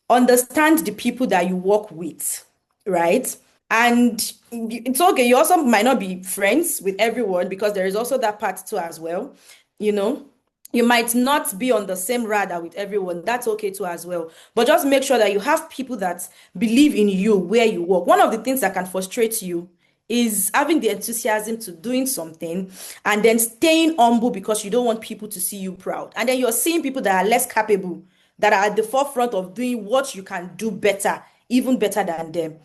Speaker 2: understand the people that you work with, right? And it's okay. You also might not be friends with everyone because there is also that part too as well. You know, you might not be on the same radar with everyone. That's okay too as well. But just make sure that you have people that believe in you where you work. One of the things that can frustrate you is having the enthusiasm to doing something and then staying humble because you don't want people to see you proud. And then you're seeing people that are less capable, that are at the forefront of doing what you can do better, even better than them.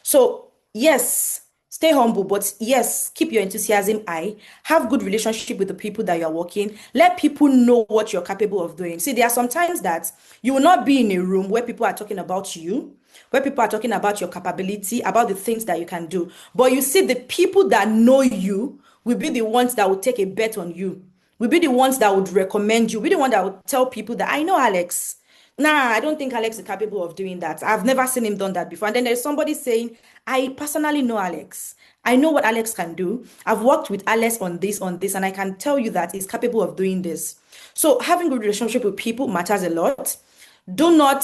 Speaker 2: So, yes, stay humble, but yes, keep your enthusiasm high. Have good relationship with the people that you're working. Let people know what you're capable of doing. See, there are some times that you will not be in a room where people are talking about you, where people are talking about your capability, about the things that you can do. But you see, the people that know you will be the ones that will take a bet on you, will be the ones that would recommend you, will be the one that would tell people that I know Alex. Nah, I don't think Alex is capable of doing that. I've never seen him done that before. And then there's somebody saying, I personally know Alex. I know what Alex can do. I've worked with Alex on this, and I can tell you that he's capable of doing this. So having good relationship with people matters a lot. Do not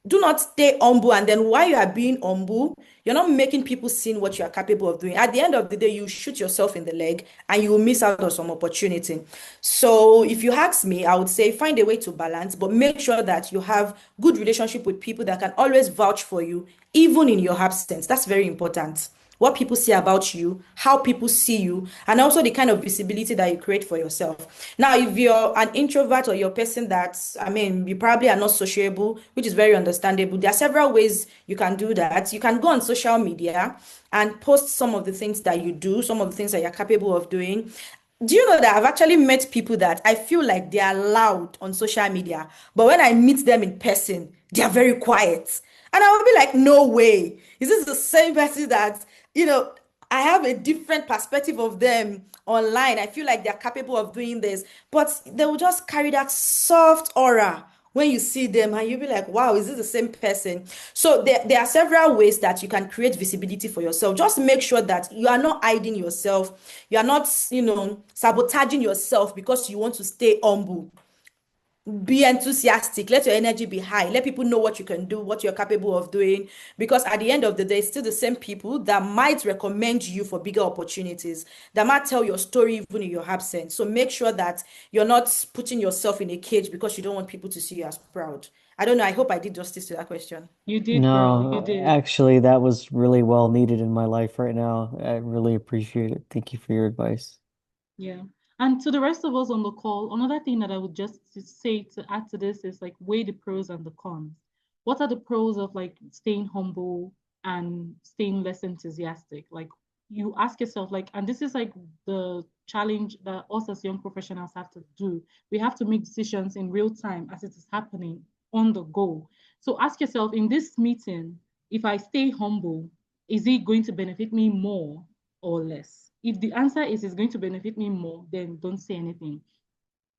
Speaker 2: do not stay humble, and then while you are being humble, you're not making people see what you are capable of doing. At the end of the day, you shoot yourself in the leg and you will miss out on some opportunity. So if you ask me, I would say find a way to balance, but make sure that you have good relationship with people that can always vouch for you even in your absence. That's very important. What people say about you, how people see you, and also the kind of visibility that you create for yourself. Now, if you're an introvert or you're a person that, I mean, you probably are not sociable, which is very understandable. There are several ways you can do that. You can go on social media and post some of the things that you do, some of the things that you're capable of doing. Do you know that I've actually met people that I feel like they are loud on social media, but when I meet them in person, they are very quiet. And I will be like, no way. Is this the same person that, you know, I have a different perspective of them online? I feel like they're capable of doing this, but they will just carry that soft aura when you see them and you'll be like, wow, is this the same person? So there are several ways that you can create visibility for yourself. Just make sure that you are not hiding yourself. You are not, sabotaging yourself because you want to stay humble. Be enthusiastic, let your energy be high, let people know what you can do, what you're capable of doing, because at the end of the day, it's still the same people that might recommend you for bigger opportunities, that might tell your story even in your absence. So make sure that you're not putting yourself in a cage because you don't want people to see you as proud. I don't know, I hope I did justice to that question.
Speaker 1: You did, girl. You
Speaker 3: No,
Speaker 1: did.
Speaker 3: actually, that was really well needed in my life right now. I really appreciate it. Thank you for your advice.
Speaker 1: Yeah. And to the rest of us on the call, another thing that I would just say to add to this is like weigh the pros and the cons. What are the pros of like staying humble and staying less enthusiastic? Like you ask yourself, like, and this is like the challenge that us as young professionals have to do. We have to make decisions in real time as it is happening on the go. So ask yourself in this meeting, if I stay humble, is it going to benefit me more or less? If the answer is it's going to benefit me more, then don't say anything.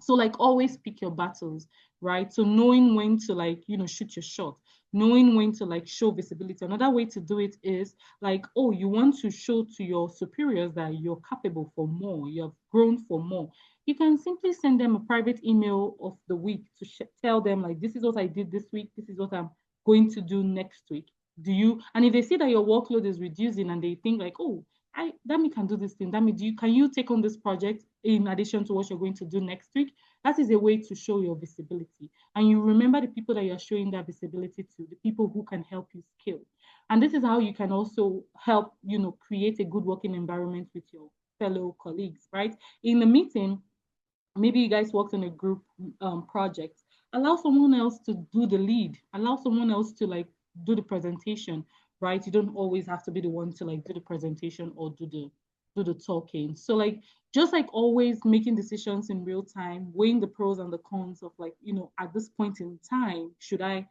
Speaker 1: So like always pick your battles, right? So knowing when to like, shoot your shot, knowing when to like show visibility. Another way to do it is like, oh, you want to show to your superiors that you're capable for more, you have grown for more. You can simply send them a private email of the week to tell them like, this is what I did this week, this is what I'm going to do next week. Do you, and if they see that your workload is reducing and they think like, oh, Dami can do this thing. Dami, can you take on this project in addition to what you're going to do next week? That is a way to show your visibility. And you remember the people that you're showing that visibility to, the people who can help you scale. And this is how you can also help, create a good working environment with your fellow colleagues, right? In the meeting, maybe you guys worked on a group project. Allow someone else to do the lead. Allow someone else to like do the presentation, right? You don't always have to be the one to like do the presentation or do the talking. So like just like always making decisions in real time, weighing the pros and the cons of like, at this point in time, should I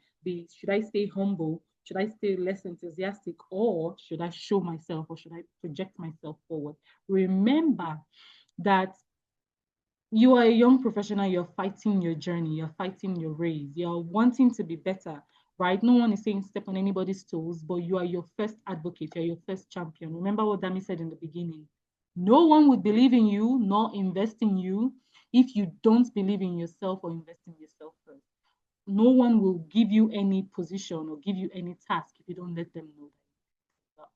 Speaker 1: stay humble? Should I stay less enthusiastic, or should I show myself, or should I project myself forward? Remember that you are a young professional, you're fighting your journey, you're fighting your race, you're wanting to be better, right? No one is saying step on anybody's toes, but you are your first advocate, you're your first champion. Remember what Dami said in the beginning. No one would believe in you nor invest in you if you don't believe in yourself or invest in yourself first. No one will give you any position or give you any task if you don't let them know that.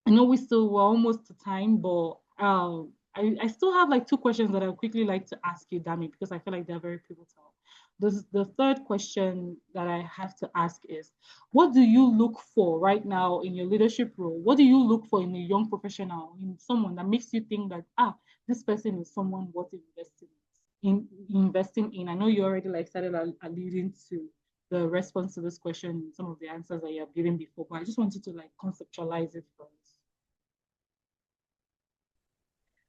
Speaker 1: I know we're almost to time, but I still have like two questions that I would quickly like to ask you, Dami, because I feel like they're very pivotal. The third question that I have to ask is, what do you look for right now in your leadership role? What do you look for in a young professional, in someone that makes you think that, this person is someone worth investing in? I know you already like started alluding to the response to this question in some of the answers that you have given before, but I just wanted to like conceptualize it for us.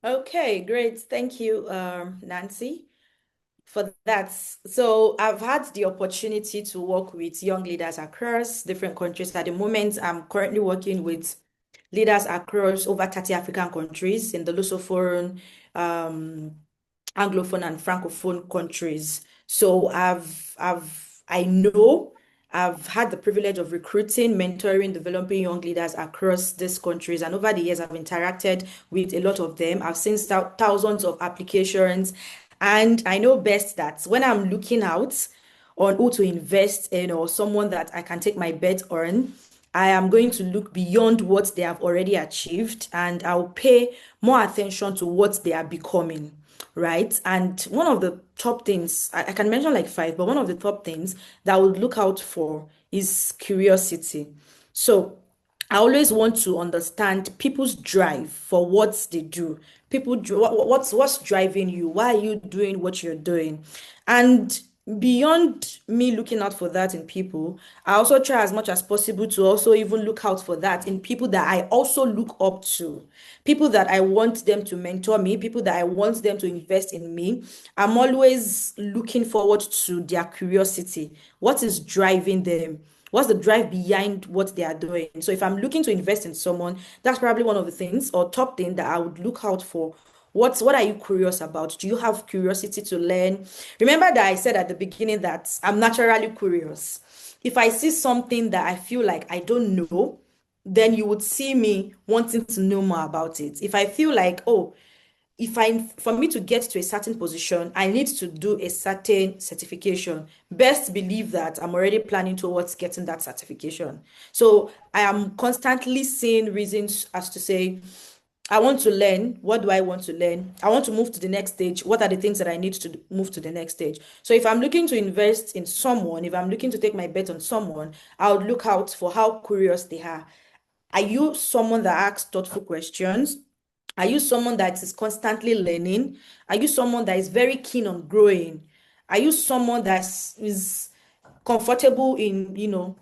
Speaker 2: Okay, great. Thank you, Nancy, for that. So I've had the opportunity to work with young leaders across different countries. At the moment, I'm currently working with leaders across over 30 African countries in the Lusophone, um, Anglophone and Francophone countries. So I know I've had the privilege of recruiting, mentoring, developing young leaders across these countries. And over the years, I've interacted with a lot of them. I've seen thousands of applications. And I know best that when I'm looking out on who to invest in or someone that I can take my bet on, I am going to look beyond what they have already achieved and I'll pay more attention to what they are becoming, right? And one of the top things, I can mention like five, but one of the top things that I would look out for is curiosity. So I always want to understand people's drive for what they do. What's driving you? Why are you doing what you're doing? And beyond me looking out for that in people, I also try as much as possible to also even look out for that in people that I also look up to, people that I want them to mentor me, people that I want them to invest in me. I'm always looking forward to their curiosity. What is driving them? What's the drive behind what they are doing? So if I'm looking to invest in someone, that's probably one of the things or top thing that I would look out for What are you curious about? Do you have curiosity to learn? Remember that I said at the beginning that I'm naturally curious. If I see something that I feel like I don't know, then you would see me wanting to know more about it. If I feel like, oh, if I for me to get to a certain position, I need to do a certain certification. Best believe that I'm already planning towards getting that certification. So I am constantly seeing reasons as to say, I want to learn. What do I want to learn? I want to move to the next stage. What are the things that I need to move to the next stage? So if I'm looking to invest in someone, if I'm looking to take my bet on someone, I would look out for how curious they are. Are you someone that asks thoughtful questions? Are you someone that is constantly learning? Are you someone that is very keen on growing? Are you someone that is comfortable in,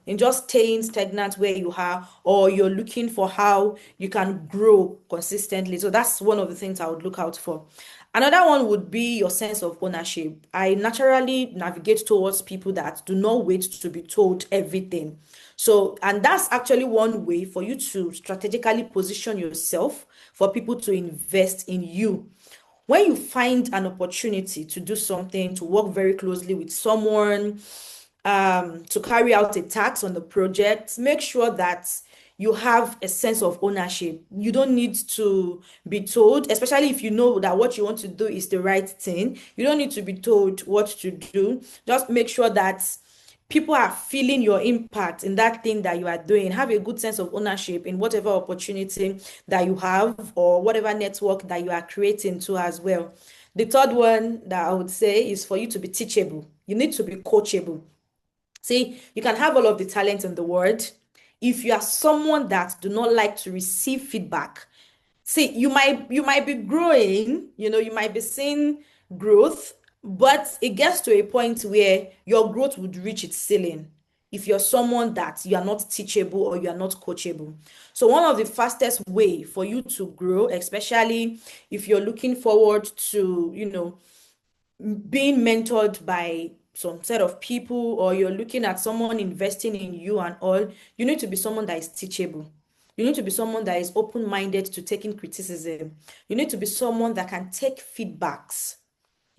Speaker 2: in just staying stagnant where you are, or you're looking for how you can grow consistently? So that's one of the things I would look out for. Another one would be your sense of ownership. I naturally navigate towards people that do not wait to be told everything. So, and that's actually one way for you to strategically position yourself for people to invest in you. When you find an opportunity to do something, to work very closely with someone, to carry out a task on the project, make sure that you have a sense of ownership. You don't need to be told, especially if you know that what you want to do is the right thing. You don't need to be told what to do. Just make sure that people are feeling your impact in that thing that you are doing. Have a good sense of ownership in whatever opportunity that you have or whatever network that you are creating too as well. The third one that I would say is for you to be teachable. You need to be coachable. See, you can have all of the talent in the world. If you are someone that do not like to receive feedback, see, you might be growing, you might be seeing growth, but it gets to a point where your growth would reach its ceiling if you're someone that you are not teachable or you are not coachable. So one of the fastest way for you to grow, especially if you're looking forward to, being mentored by some set of people, or you're looking at someone investing in you and all, you need to be someone that is teachable. You need to be someone that is open-minded to taking criticism. You need to be someone that can take feedbacks.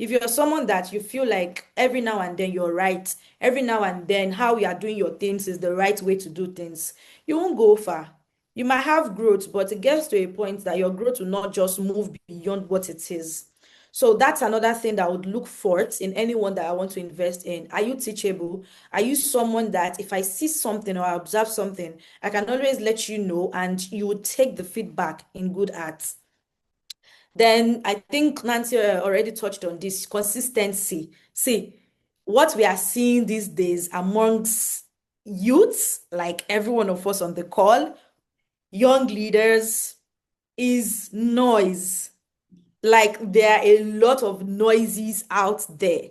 Speaker 2: If you're someone that you feel like every now and then you're right, every now and then how you are doing your things is the right way to do things, you won't go far. You might have growth, but it gets to a point that your growth will not just move beyond what it is. So that's another thing that I would look for in anyone that I want to invest in. Are you teachable? Are you someone that if I see something or I observe something, I can always let you know and you would take the feedback in good heart? Then I think Nancy already touched on this consistency. See, what we are seeing these days amongst youths, like every one of us on the call, young leaders, is noise. Like there are a lot of noises out there.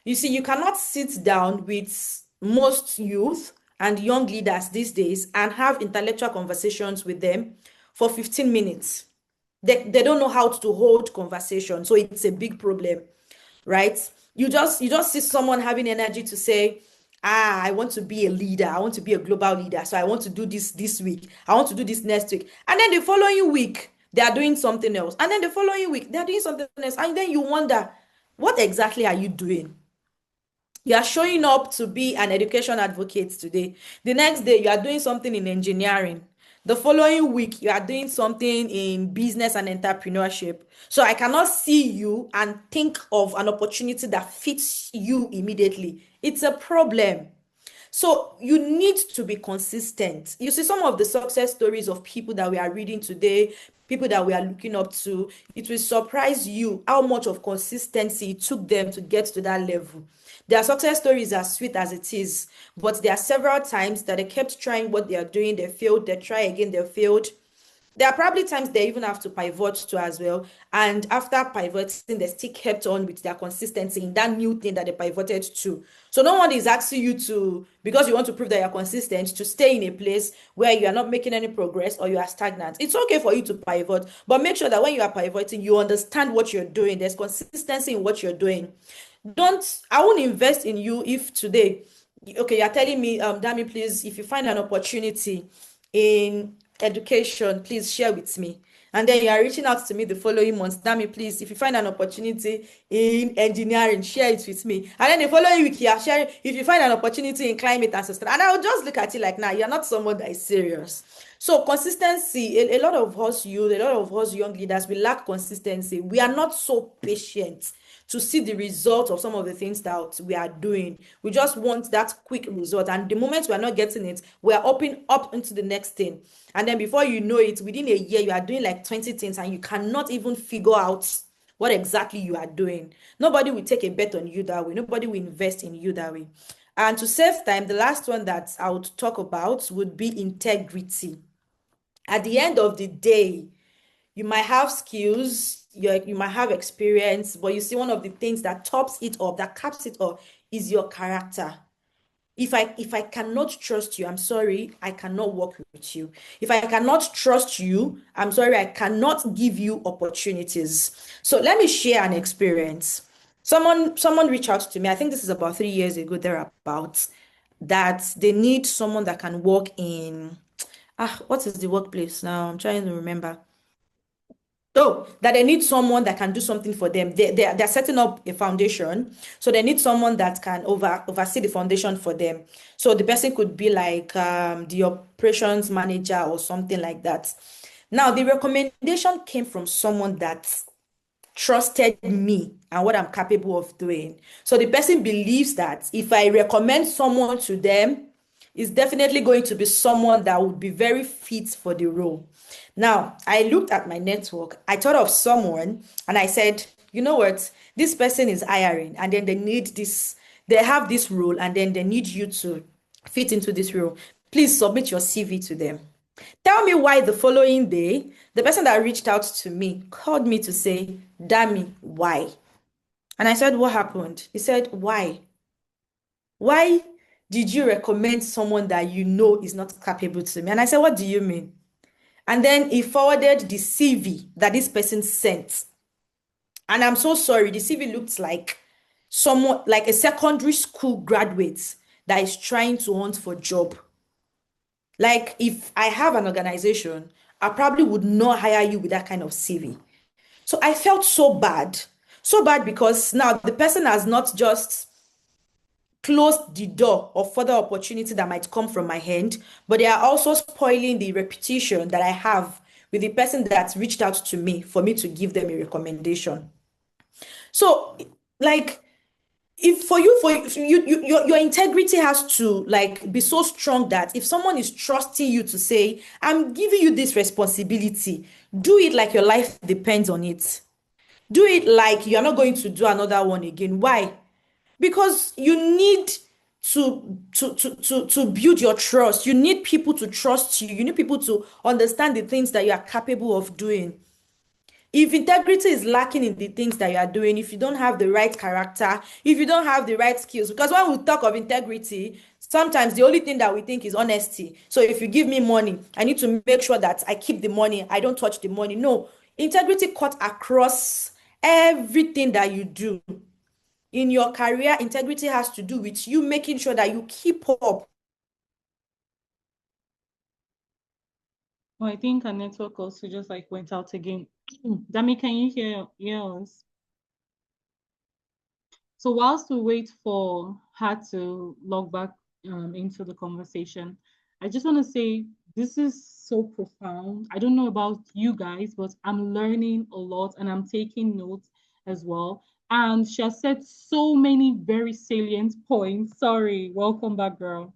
Speaker 2: You see, you cannot sit down with most youth and young leaders these days and have intellectual conversations with them for 15 minutes. They don't know how to hold conversation, so it's a big problem, right? You just see someone having energy to say, I want to be a leader, I want to be a global leader, so I want to do this week, I want to do this next week, and then the following week they are doing something else, and then the following week they are doing something else, and then you wonder, what exactly are you doing? You are showing up to be an education advocate today. The next day, you are doing something in engineering. The following week, you are doing something in business and entrepreneurship. So I cannot see you and think of an opportunity that fits you immediately. It's a problem. So you need to be consistent. You see, some of the success stories of people that we are reading today, people that we are looking up to, it will surprise you how much of consistency it took them to get to that level. Their success stories are sweet as it is, but there are several times that they kept trying what they are doing, they failed, they try again, they failed. There are probably times they even have to pivot to as well. And after pivoting, they still kept on with their consistency in that new thing that they pivoted to. So no one is asking you to, because you want to prove that you're consistent, to stay in a place where you are not making any progress or you are stagnant. It's okay for you to pivot, but make sure that when you are pivoting, you understand what you're doing. There's consistency in what you're doing. I won't invest in you if today, okay, you're telling me, Dami, please, if you find an opportunity in education, please share with me. And then you are reaching out to me the following month. Dami, please, if you find an opportunity in engineering, share it with me. And then the following week, you are sharing, if you find an opportunity in climate and sustainability. And I will just look at it like, nah, you're not someone that is serious. So consistency, a lot of us youth, a lot of us young leaders, we lack consistency. We are not so patient to see the result of some of the things that we are doing. We just want that quick result. And the moment we are not getting it, we are opening up into the next thing. And then before you know it, within a year, you are doing like 20 things and you cannot even figure out what exactly you are doing. Nobody will take a bet on you that way. Nobody will invest in you that way. And to save time, the last one that I would talk about would be integrity. At the end of the day, you might have skills, you might have experience, but you see one of the things that tops it up, that caps it up, is your character. If I cannot trust you, I'm sorry, I cannot work with you. If I cannot trust you, I'm sorry, I cannot give you opportunities. So let me share an experience. Someone reached out to me, I think this is about 3 years ago, thereabouts, that they need someone that can work in what is the workplace now? I'm trying to remember. Oh, that they need someone that can do something for them. They're setting up a foundation. So they need someone that can oversee the foundation for them. So the person could be like the operations manager or something like that. Now, the recommendation came from someone that trusted me and what I'm capable of doing. So the person believes that if I recommend someone to them, it's definitely going to be someone that would be very fit for the role. Now, I looked at my network, I thought of someone, and I said, you know what? This person is hiring, and then they need this, they have this role, and then they need you to fit into this role. Please submit your CV to them. Tell me why the following day, the person that reached out to me called me to say, Dami, why? And I said, what happened? He said, why? Why did you recommend someone that you know is not capable to me? And I said, what do you mean? And then he forwarded the CV that this person sent. And I'm so sorry, the CV looked like someone, like a secondary school graduate that is trying to hunt for a job. Like, if I have an organization, I probably would not hire you with that kind of CV. So I felt so bad. So bad because now the person has not just closed the door of further opportunity that might come from my hand, but they are also spoiling the reputation that I have with the person that reached out to me for me to give them a recommendation. So, like, if for you for your integrity has to like be so strong that if someone is trusting you to say, I'm giving you this responsibility, do it like your life depends on it. Do it like you're not going to do another one again. Why? Because you need to build your trust. You need people to trust you. You need people to understand the things that you are capable of doing. If integrity is lacking in the things that you are doing, if you don't have the right character, if you don't have the right skills, because when we talk of integrity, sometimes the only thing that we think is honesty. So if you give me money, I need to make sure that I keep the money, I don't touch the money. No, integrity cut across everything that you do. In your career, integrity has to do with you making sure that you keep up.
Speaker 1: Well, I think our network also just like went out again. Dami, can you hear us? So whilst we wait for her to log back into the conversation, I just want to say this is so profound. I don't know about you guys, but I'm learning a lot and I'm taking notes as well. And she has said so many very salient points. Sorry, welcome back, girl.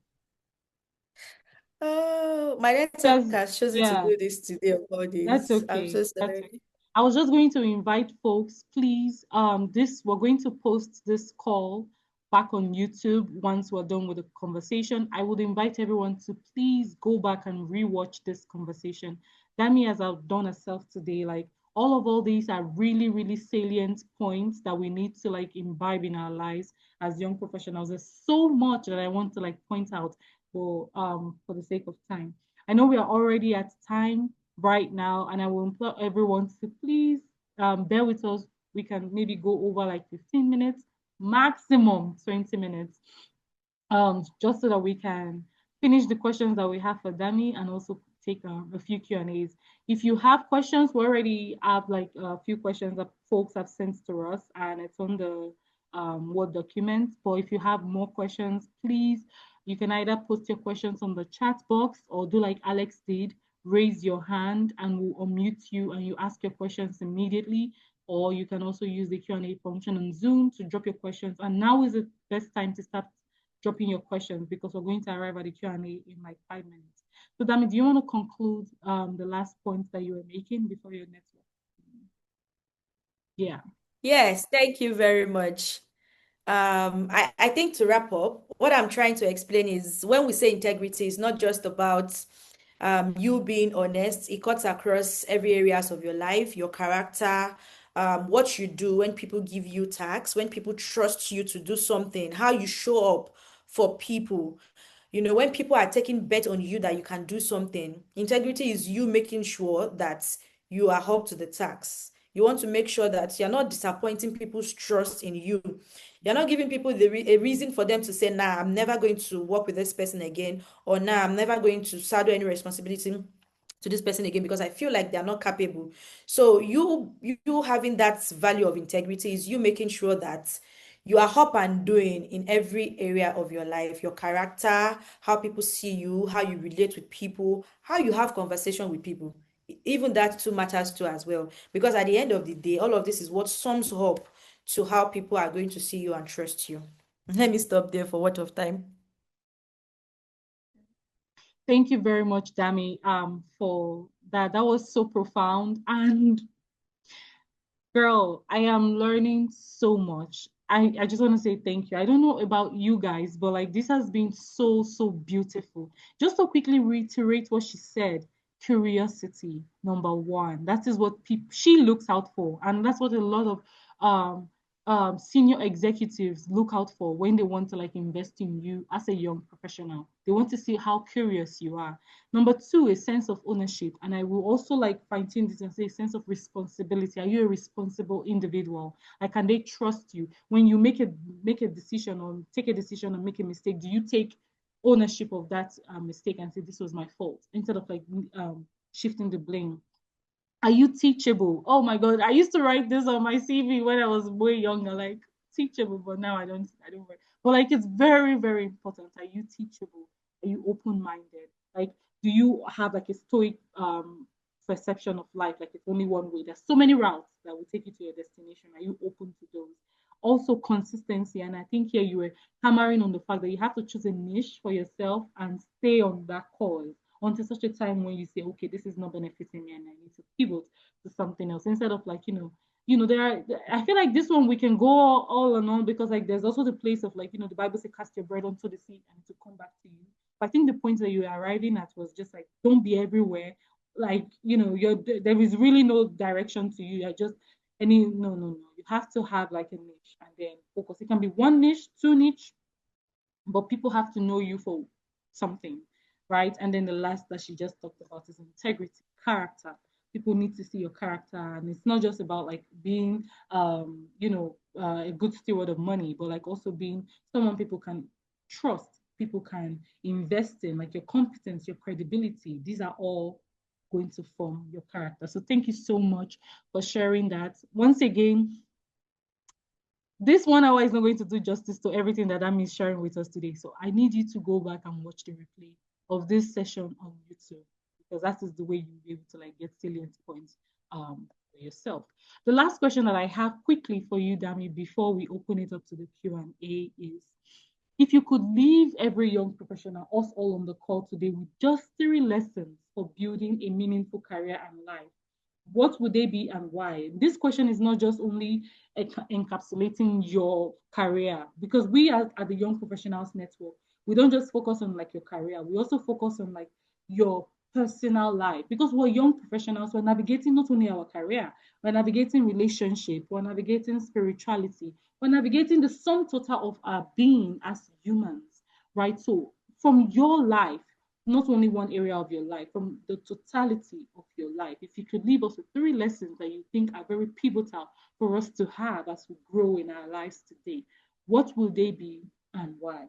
Speaker 2: Oh, my network
Speaker 1: Yes,
Speaker 2: has chosen to
Speaker 1: yeah.
Speaker 2: do this today about
Speaker 1: That's
Speaker 2: this. I'm
Speaker 1: okay.
Speaker 2: so
Speaker 1: That's okay.
Speaker 2: sorry.
Speaker 1: I was just going to invite folks, please. We're going to post this call back on YouTube once we're done with the conversation. I would invite everyone to please go back and rewatch this conversation. Dami, as I've done herself today, like all these are really, really salient points that we need to like imbibe in our lives as young professionals. There's so much that I want to like point out for the sake of time. I know we are already at time right now, and I will implore everyone to please bear with us. We can maybe go over like 15 minutes, maximum 20 minutes, just so that we can finish the questions that we have for Dami and also take a few Q&As. If you have questions, we already have like a few questions that folks have sent to us, and it's on the Word document. But if you have more questions, please, you can either post your questions on the chat box or do like Alex did, raise your hand and we'll unmute you and you ask your questions immediately. Or you can also use the Q&A function on Zoom to drop your questions. And now is the best time to start dropping your questions because we're going to arrive at the Q&A in like 5 minutes. So Dami, do you want to conclude the last points that you were making before your network? Yeah.
Speaker 2: Yes, thank you very much. I think to wrap up, what I'm trying to explain is when we say integrity, it's not just about you being honest. It cuts across every areas of your life, your character, what you do when people give you tasks, when people trust you to do something, how you show up for people. You know, when people are taking bet on you that you can do something, integrity is you making sure that you are up to the task. You want to make sure that you're not disappointing people's trust in you. You're not giving people a reason for them to say, nah, I'm never going to work with this person again, or nah, I'm never going to saddle any responsibility to this person again because I feel like they're not capable. So you having that value of integrity is you making sure that you are up and doing in every area of your life, your character, how people see you, how you relate with people, how you have conversation with people. Even that too matters too as well. Because at the end of the day, all of this is what sums up to how people are going to see you and trust you. Let me stop there for what of time.
Speaker 1: Thank you very much, Dami, for that. That was so profound. And girl, I am learning so much. I just want to say thank you. I don't know about you guys, but like this has been so, so beautiful. Just to quickly reiterate what she said, curiosity, number one. That is what she looks out for. And that's what a lot of um senior executives look out for when they want to like invest in you as a young professional. They want to see how curious you are. Number two, a sense of ownership. And I will also like fine tune this and say a sense of responsibility. Are you a responsible individual? Like, can they trust you? When you make a decision or take a decision or make a mistake, do you take ownership of that mistake and say, this was my fault, instead of like shifting the blame? Are you teachable? Oh my God, I used to write this on my CV when I was way younger, like teachable, but now I don't write. But like it's very, very important. Are you teachable? Are you open-minded? Like, do you have like a stoic perception of life? Like it's only one way. There's so many routes that will take you to your destination. Are you open to those? Also consistency. And I think here you were hammering on the fact that you have to choose a niche for yourself and stay on that cause until such a time when you say, okay, this is not benefiting me and I need to pivot to something else instead of like, there are, I feel like this one we can go all and on because like there's also the place of like, the Bible says cast your bread onto the sea and to come back to you. But I think the point that you were arriving at was just like, don't be everywhere. Like, there is really no direction to you. You're just no. You have to have like a niche and then focus. It can be one niche, two niche, but people have to know you for something, right? And then the last that she just talked about is integrity, character. People need to see your character, and it's not just about like being, a good steward of money, but like also being someone people can trust, people can invest in, like your competence, your credibility. These are all going to form your character. So thank you so much for sharing that. Once again, this 1 hour is not going to do justice to everything that Ami is sharing with us today. So I need you to go back and watch the replay of this session on YouTube because that is the way you'll be able to like get salient points for yourself. The last question that I have quickly for you, Dami, before we open it up to the Q&A is, if you could leave every young professional, us all on the call today, with just 3 lessons for building a meaningful career and life, what would they be and why? This question is not just only encapsulating your career, because we at the Young Professionals Network, we don't just focus on like your career, we also focus on like your personal life, because we're young professionals. We're navigating not only our career, we're navigating relationship, we're navigating spirituality, we're navigating the sum total of our being as humans, right? So from your life, not only one area of your life, from the totality of your life. If you could leave us with 3 lessons that you think are very pivotal for us to have as we grow in our lives today, what will they be and why?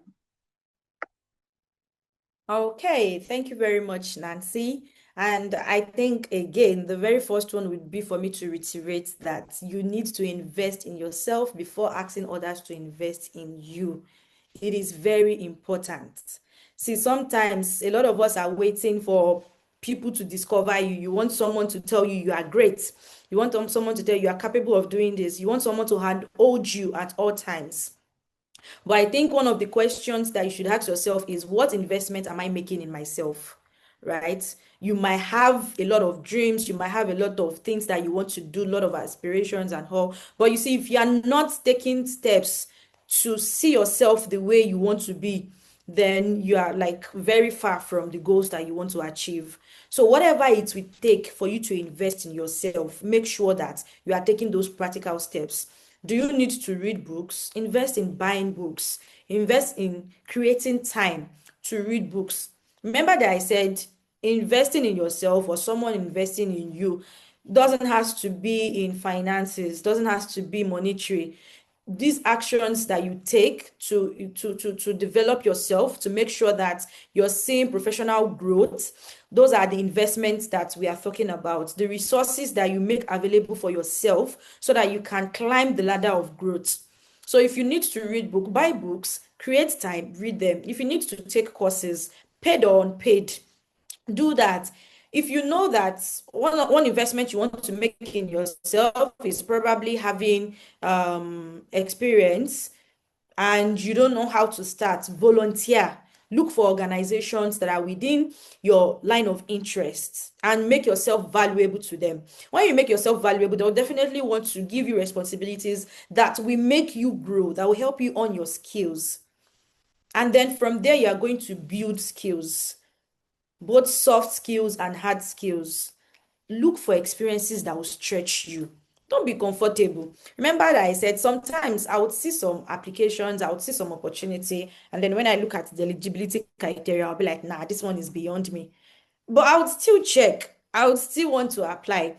Speaker 2: Okay, thank you very much, Nancy. And I think, again, the very first one would be for me to reiterate that you need to invest in yourself before asking others to invest in you. It is very important. See, sometimes a lot of us are waiting for people to discover you. You want someone to tell you you are great. You want someone to tell you are capable of doing this. You want someone to hold you at all times. But I think one of the questions that you should ask yourself is, what investment am I making in myself? Right? You might have a lot of dreams, you might have a lot of things that you want to do, a lot of aspirations and all. But you see, if you are not taking steps to see yourself the way you want to be, then you are like very far from the goals that you want to achieve. So whatever it will take for you to invest in yourself, make sure that you are taking those practical steps. Do you need to read books? Invest in buying books. Invest in creating time to read books. Remember that I said investing in yourself or someone investing in you doesn't have to be in finances, doesn't have to be monetary. These actions that you take to develop yourself, to make sure that you're seeing professional growth, those are the investments that we are talking about, the resources that you make available for yourself so that you can climb the ladder of growth. So if you need to read book, buy books, create time, read them. If you need to take courses, paid or unpaid, do that. If you know that one investment you want to make in yourself is probably having experience and you don't know how to start, volunteer. Look for organizations that are within your line of interest and make yourself valuable to them. When you make yourself valuable, they'll definitely want to give you responsibilities that will make you grow, that will help you on your skills. And then from there, you are going to build skills, both soft skills and hard skills. Look for experiences that will stretch you. Don't be comfortable. Remember that I said sometimes I would see some applications, I would see some opportunity, and then when I look at the eligibility criteria, I'll be like, nah, this one is beyond me. But I would still check. I would still want to apply,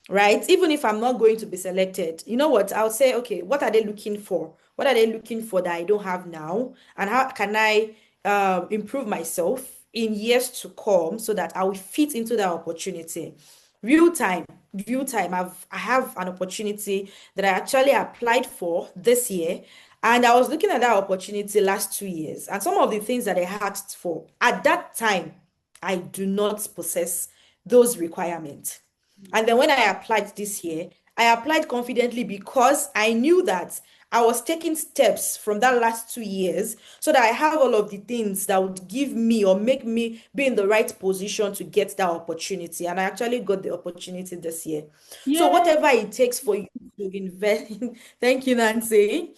Speaker 2: right? Even if I'm not going to be selected, you know what? I'll say, okay, what are they looking for? What are they looking for that I don't have now? And how can I improve myself in years to come so that I will fit into that opportunity? Real time, real time. I have an opportunity that I actually applied for this year. And I was looking at that opportunity last 2 years. And some of the things that I asked for at that time, I do not possess those requirements. And then when I applied this year, I applied confidently because I knew that I was taking steps from that last 2 years so that I have all of the things that would give me or make me be in the right position to get that opportunity. And I actually got the opportunity this year. So
Speaker 1: Yeah.
Speaker 2: whatever it takes for you to invest, thank you, Nancy.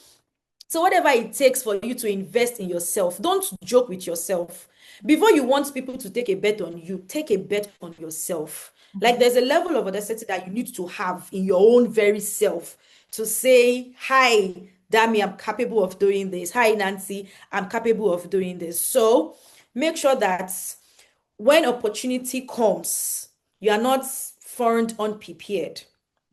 Speaker 2: So whatever it takes for you to invest in yourself, don't joke with yourself. Before you want people to take a bet on you, take a bet on yourself. Like there's a level of audacity that you need to have in your own very self to say, hi, Dami, I'm capable of doing this. Hi, Nancy, I'm capable of doing this. So make sure that when opportunity comes, you are not found unprepared.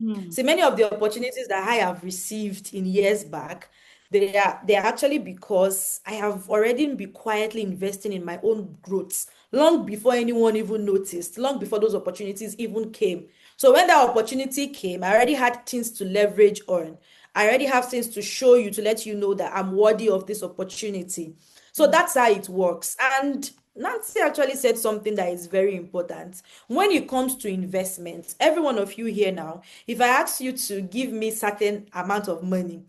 Speaker 1: Mm.
Speaker 2: See, many of the opportunities that I have received in years back, they are actually because I have already been quietly investing in my own growth long before anyone even noticed, long before those opportunities even came. So when that opportunity came, I already had things to leverage on. I already have things to show you to let you know that I'm worthy of this opportunity. So
Speaker 1: Mm.
Speaker 2: that's how it works. And Nancy actually said something that is very important. When it comes to investments, every one of you here now, if I ask you to give me certain amount of money,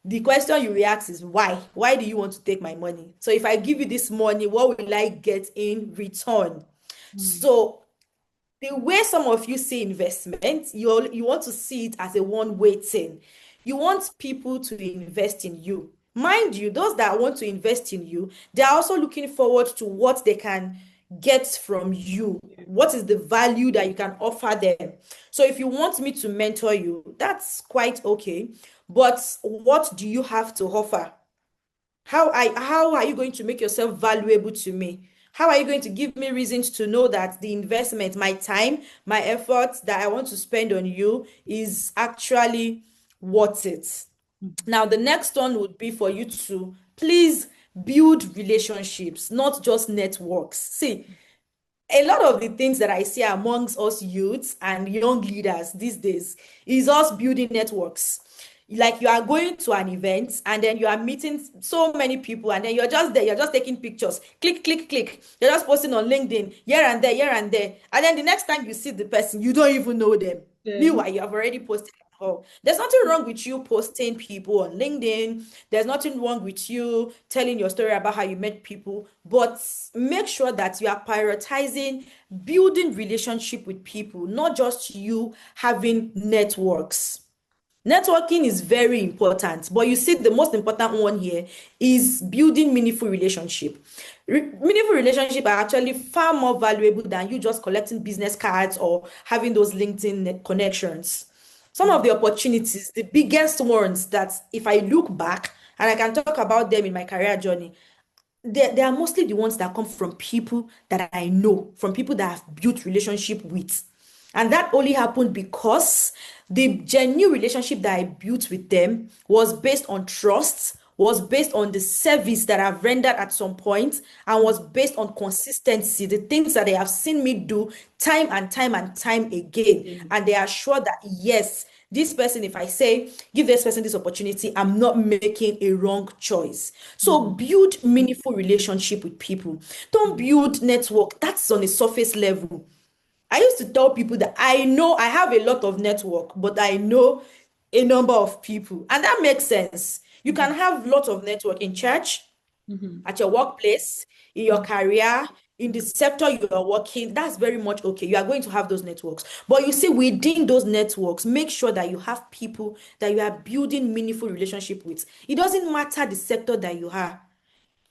Speaker 2: the question you will ask is why? Why do you want to take my money? So if I give you this money, what will I get in return?
Speaker 1: Mm.
Speaker 2: So the way some of you see investment, you want to see it as a one-way thing. You want people to invest in you. Mind you, those that want to invest in you, they are also looking forward to what they can get from you. What is the value that you can offer them? So if you want me to mentor you, that's quite okay. But what do you have to offer? How are you going to make yourself valuable to me? How are you going to give me reasons to know that the investment, my time, my effort that I want to spend on you is actually worth it?
Speaker 1: Mhm.
Speaker 2: Now, the next one would be for you to please build relationships, not just networks. See, a lot of the things that I see amongst us youths and young leaders these days is us building networks. Like you are going to an event and then you are meeting so many people and then you're just there, you're just taking pictures, click, click, click. You're just posting on LinkedIn here and there, here and there. And then the next time you see the person, you don't even know them.
Speaker 1: Then,
Speaker 2: Meanwhile, you have already posted. Oh, there's nothing wrong with you posting people on LinkedIn. There's nothing wrong with you telling your story about how you met people, but make sure that you are prioritizing building relationship with people, not just you having networks. Networking is very important, but you see, the most important one here is building meaningful relationship. Meaningful relationship are actually far more valuable than you just collecting business cards or having those LinkedIn connections. Some of the opportunities, the biggest ones that if I look back and I can talk about them in my career journey, they are mostly the ones that come from people that I know, from people that I've built relationship with. And that only happened because the genuine relationship that I built with them was based on trust, was based on the service that I've rendered at some point, and was based on consistency, the things that they have seen me do time and time and time again.
Speaker 1: then,
Speaker 2: And they are sure that, yes, this person, if I say, give this person this opportunity, I'm not making a wrong choice. So build meaningful relationship with people. Don't build network. That's on a surface level. I used to tell people that I know I have a lot of network, but I know a number of people. And that makes sense. You can have lots of network in church, at your workplace, in your career, in the sector you are working. That's very much okay. You are going to have those networks. But you see, within those networks, make sure that you have people that you are building meaningful relationship with. It doesn't matter the sector that you are.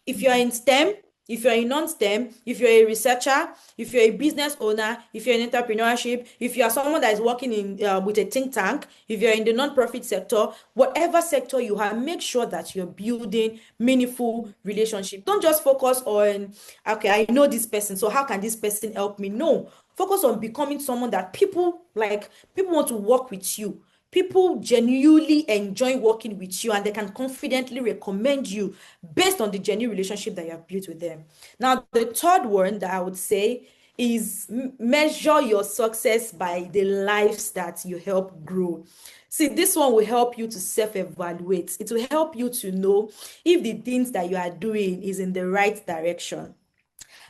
Speaker 2: If you're in STEM, if you're in non-STEM, if you're a researcher, if you're a business owner, if you're in entrepreneurship, if you are someone that is working in with a think tank, if you're in the non-profit sector, whatever sector you have, make sure that you're building meaningful relationship. Don't just focus on, okay, I know this person, so how can this person help me? No, focus on becoming someone that people like, people want to work with you. People genuinely enjoy working with you and they can confidently recommend you based on the genuine relationship that you have built with them. Now, the third one that I would say is measure your success by the lives that you help grow. See, this one will help you to self-evaluate. It will help you to know if the things that you are doing is in the right direction.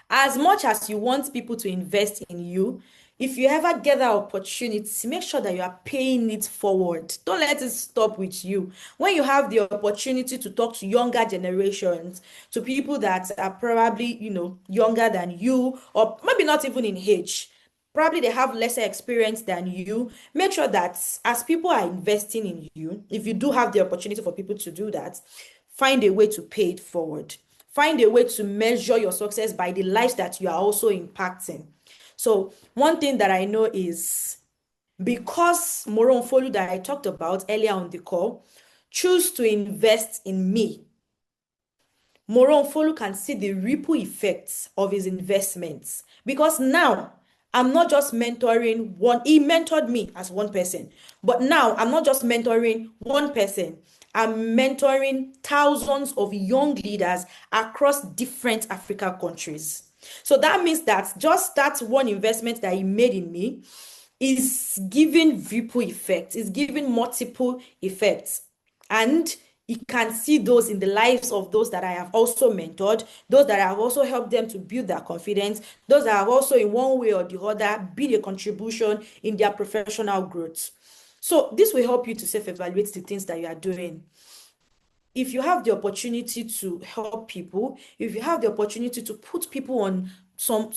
Speaker 2: As much as you want people to invest in you, if you ever get that opportunity, make sure that you are paying it forward. Don't let it stop with you. When you have the opportunity to talk to younger generations, to people that are probably, younger than you, or maybe not even in age, probably they have lesser experience than you. Make sure that as people are investing in you, if you do have the opportunity for people to do that, find a way to pay it forward. Find a way to measure your success by the lives that you are also impacting. So one thing that I know is, because Moron Folu that I talked about earlier on the call, choose to invest in me. Moron Folu can see the ripple effects of his investments, because now I'm not just mentoring one, he mentored me as one person, but now I'm not just mentoring one person. I'm mentoring thousands of young leaders across different African countries. So that means that just that one investment that he made in me is giving ripple effects, is giving multiple effects. And you can see those in the lives of those that I have also mentored, those that I have also helped them to build their confidence, those that have also, in one way or the other, been a contribution in their professional growth. So this will help you to self-evaluate the things that you are doing. If you have the opportunity to help people, if you have the opportunity to put people on some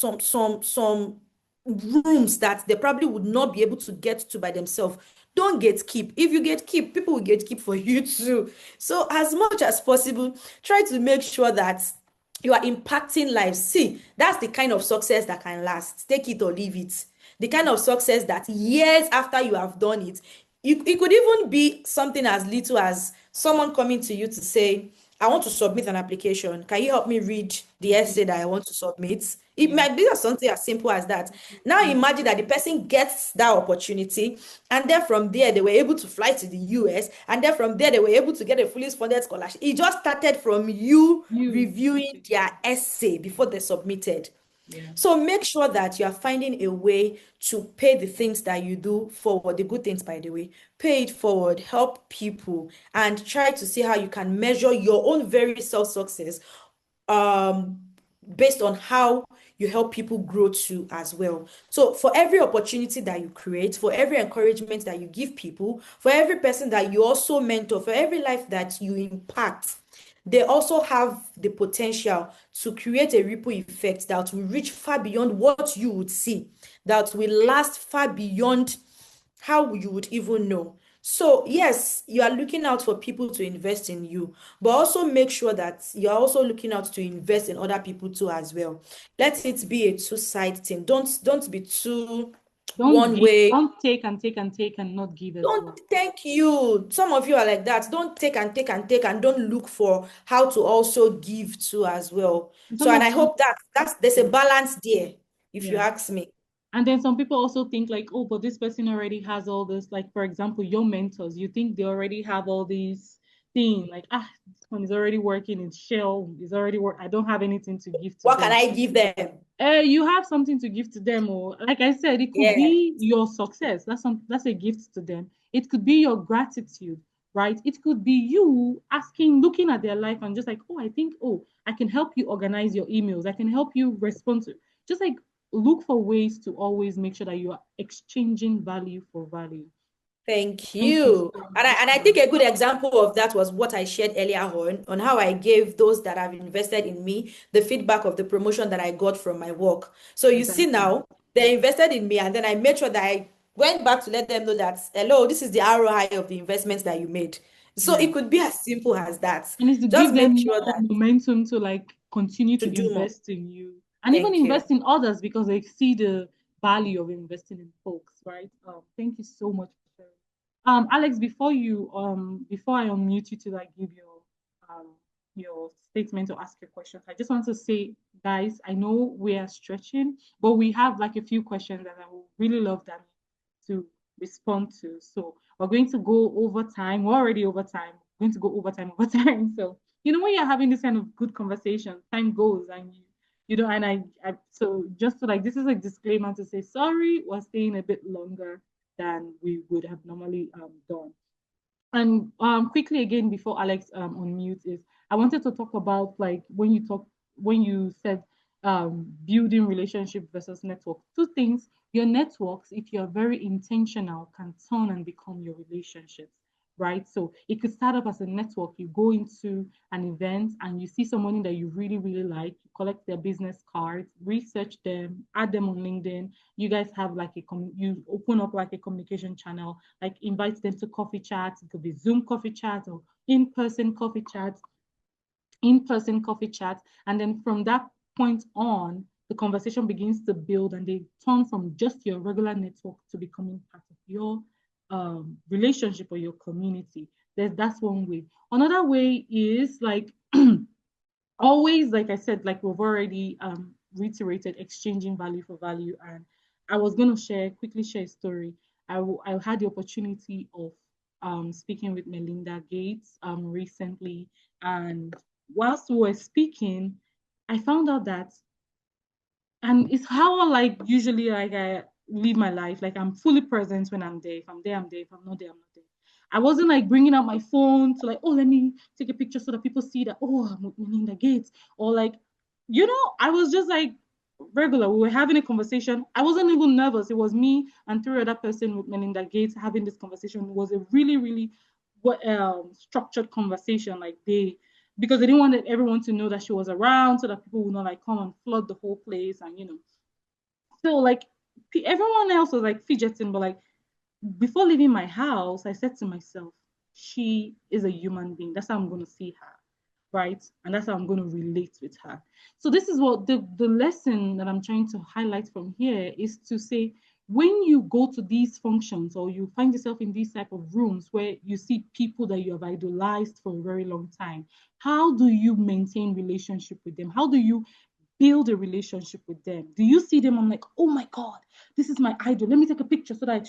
Speaker 2: rooms that they probably would not be able to get to by themselves, don't gatekeep. If you gatekeep, people will gatekeep for you too. So as much as possible, try to make sure that you are impacting lives. See, that's the kind of success that can last. Take it or leave it. The kind of success that years after you have done it, it could even be something as little as someone coming to you to say, I want to submit an application. Can you help me read the essay that I want to submit? It
Speaker 1: yeah,
Speaker 2: might be something as simple as that. Now imagine that the person gets that opportunity, and then from there they were able to fly to the US, and then from there they were able to get a fully funded scholarship. It just started from you
Speaker 1: you.
Speaker 2: reviewing their essay before they submitted.
Speaker 1: Yeah.
Speaker 2: So make sure that you are finding a way to pay the things that you do forward, the good things, by the way, pay it forward, help people, and try to see how you can measure your own very self-success um based on how you help people grow too as well. So for every opportunity that you create, for every encouragement that you give people, for every person that you also mentor, for every life that you impact, they also have the potential to create a ripple effect that will reach far beyond what you would see, that will last far beyond how you would even know. So, yes, you are looking out for people to invest in you, but also make sure that you're also looking out to invest in other people too as well. Let it be a two-side thing. Don't be too
Speaker 1: Don't
Speaker 2: one
Speaker 1: give,
Speaker 2: way.
Speaker 1: don't take and take and take and not give as
Speaker 2: Don't
Speaker 1: well.
Speaker 2: thank you. Some of you are like that. Don't take and take and take and don't look for how to also give too as well. So,
Speaker 1: Some
Speaker 2: and
Speaker 1: of
Speaker 2: I hope that there's a
Speaker 1: yeah,
Speaker 2: balance there, if you
Speaker 1: yeah.
Speaker 2: ask me.
Speaker 1: And then some people also think like, oh, but this person already has all this. Like, for example, your mentors, you think they already have all these things. Like, this one is already working in Shell, is already work. I don't have anything to give to
Speaker 2: What can
Speaker 1: them.
Speaker 2: I give them?
Speaker 1: You have something to give to them, or like I said, it could
Speaker 2: Yeah,
Speaker 1: be your success. That's a gift to them. It could be your gratitude, right? It could be you asking, looking at their life and just like, oh, I think, oh, I can help you organize your emails. I can help you respond to just like look for ways to always make sure that you are exchanging value for value.
Speaker 2: thank
Speaker 1: Thank you
Speaker 2: you.
Speaker 1: so
Speaker 2: And
Speaker 1: much.
Speaker 2: I think a good example of that was what I shared earlier on how I gave those that have invested in me the feedback of the promotion that I got from my work. So you see
Speaker 1: Exactly.
Speaker 2: now, they invested in me, and then I made sure that I went back to let them know that, hello, this is the ROI of the investments that you made. So
Speaker 1: Yeah.
Speaker 2: it could be as simple as that.
Speaker 1: And it's to
Speaker 2: Just
Speaker 1: give
Speaker 2: make
Speaker 1: them
Speaker 2: sure
Speaker 1: more
Speaker 2: that
Speaker 1: momentum to like continue
Speaker 2: to
Speaker 1: to
Speaker 2: do more.
Speaker 1: invest in you and even
Speaker 2: Thank you.
Speaker 1: invest in others because they see the value of investing in folks, right? Thank you so much for sharing. Alex, before I unmute you to like give your statement or ask your questions, I just want to say, guys, I know we are stretching, but we have like a few questions that I would really love them to respond to. So we're going to go over time. We're already over time. We're going to go over time, over time. So, when you're having this kind of good conversation, time goes and and so just to like, this is a disclaimer to say, sorry, we're staying a bit longer than we would have normally done. And quickly again before Alex unmute is I wanted to talk about like when you said building relationship versus network. Two things. Your networks, if you're very intentional, can turn and become your relationships, right? So it could start up as a network. You go into an event and you see someone that you really, really like, you collect their business cards, research them, add them on LinkedIn. You guys have like you open up like a communication channel, like invite them to coffee chats. It could be Zoom coffee chats or in-person coffee chats, and then from that point on, the conversation begins to build, and they turn from just your regular network to becoming part of your relationship or your community. That's one way. Another way is like always, like I said, like we've already reiterated, exchanging value for value. And I was going to quickly share a story. I had the opportunity of speaking with Melinda Gates recently. And whilst we were speaking, I found out that, and it's how like usually like I live my life. Like I'm fully present when I'm there. If I'm there, I'm there. If I'm not there, I'm not there. I wasn't like bringing out my phone to like, oh, let me take a picture so that people see that, oh, I'm with Melinda Gates. Or like, I was just like regular. We were having a conversation. I wasn't even nervous. It was me and three other person with Melinda Gates having this conversation. It was a really, really structured conversation. Like because they didn't want everyone to know that she was around so that people would not like come and flood the whole place. And so like everyone else was like fidgeting, but like before leaving my house, I said to myself, she is a human being. That's how I'm going to see her, right? And that's how I'm going to relate with her. So this is what the lesson that I'm trying to highlight from here is to say, when you go to these functions or you find yourself in these type of rooms where you see people that you have idolized for a very long time, how do you maintain relationship with them? How do you build a relationship with them? Do you see them? I'm like, oh my God, this is my idol. Let me take a picture so that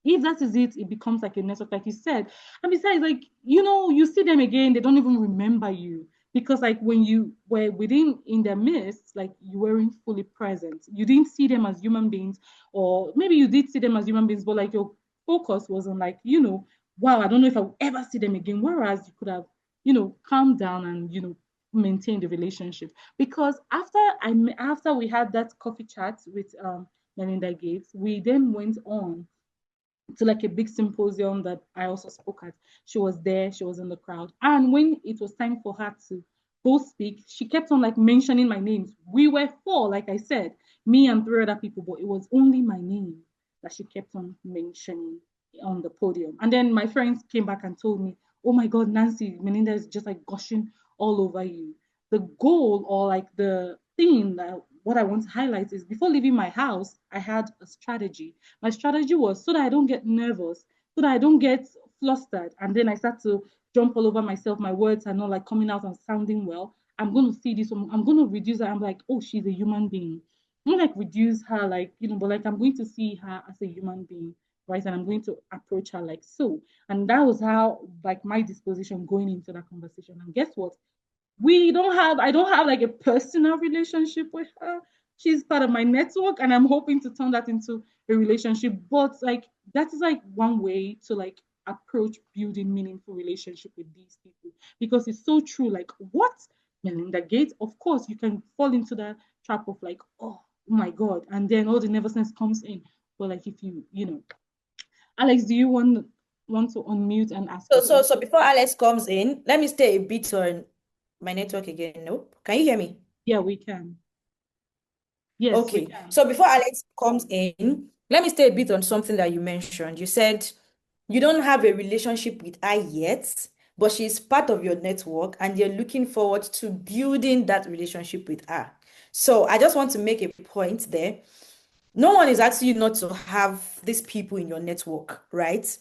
Speaker 1: if that is it, it becomes like a network, like you said. And besides, like, you see them again, they don't even remember you. because like when you were within in their midst, like you weren't fully present. You didn't see them as human beings, or maybe you did see them as human beings, but like your focus was on like, wow, I don't know if I'll ever see them again. Whereas you could have, calmed down and, maintain the relationship. Because after we had that coffee chat with Melinda Gates, we then went on to like a big symposium that I also spoke at. She was there, she was in the crowd. And when it was time for her to go speak, she kept on like mentioning my names. We were four, like I said, me and three other people, but it was only my name that she kept on mentioning on the podium. And then my friends came back and told me, oh my God, Nancy, Melinda is just like gushing all over you. The goal, or like the thing that what I want to highlight is, before leaving my house, I had a strategy. My strategy was so that I don't get nervous, so that I don't get flustered, and then I start to jump all over myself. My words are not like coming out and sounding well. I'm going to see this one. I'm going to reduce her. I'm like, oh, she's a human being. I'm not like reduce her, like, but like I'm going to see her as a human being, right? And I'm going to approach her like so. And that was how, like, my disposition going into that conversation. And guess what? I don't have like a personal relationship with her. She's part of my network, and I'm hoping to turn that into a relationship. But like, that is like one way to like approach building meaningful relationship with these people, because it's so true. Like, what, Melinda Gates? Of course you can fall into that trap of like, oh my God, and then all the nervousness comes in. But like, if Alex, do you want to unmute and ask your
Speaker 2: So
Speaker 1: question?
Speaker 2: before Alex comes in, let me stay a bit on my network again. Nope. Can you hear me?
Speaker 1: Yeah, we can. Yes, we
Speaker 2: Okay.
Speaker 1: can.
Speaker 2: So before Alex comes in, let me stay a bit on something that you mentioned. You said you don't have a relationship with her yet, but she's part of your network and you're looking forward to building that relationship with her. So I just want to make a point there. No one is asking you not to have these people in your network, right?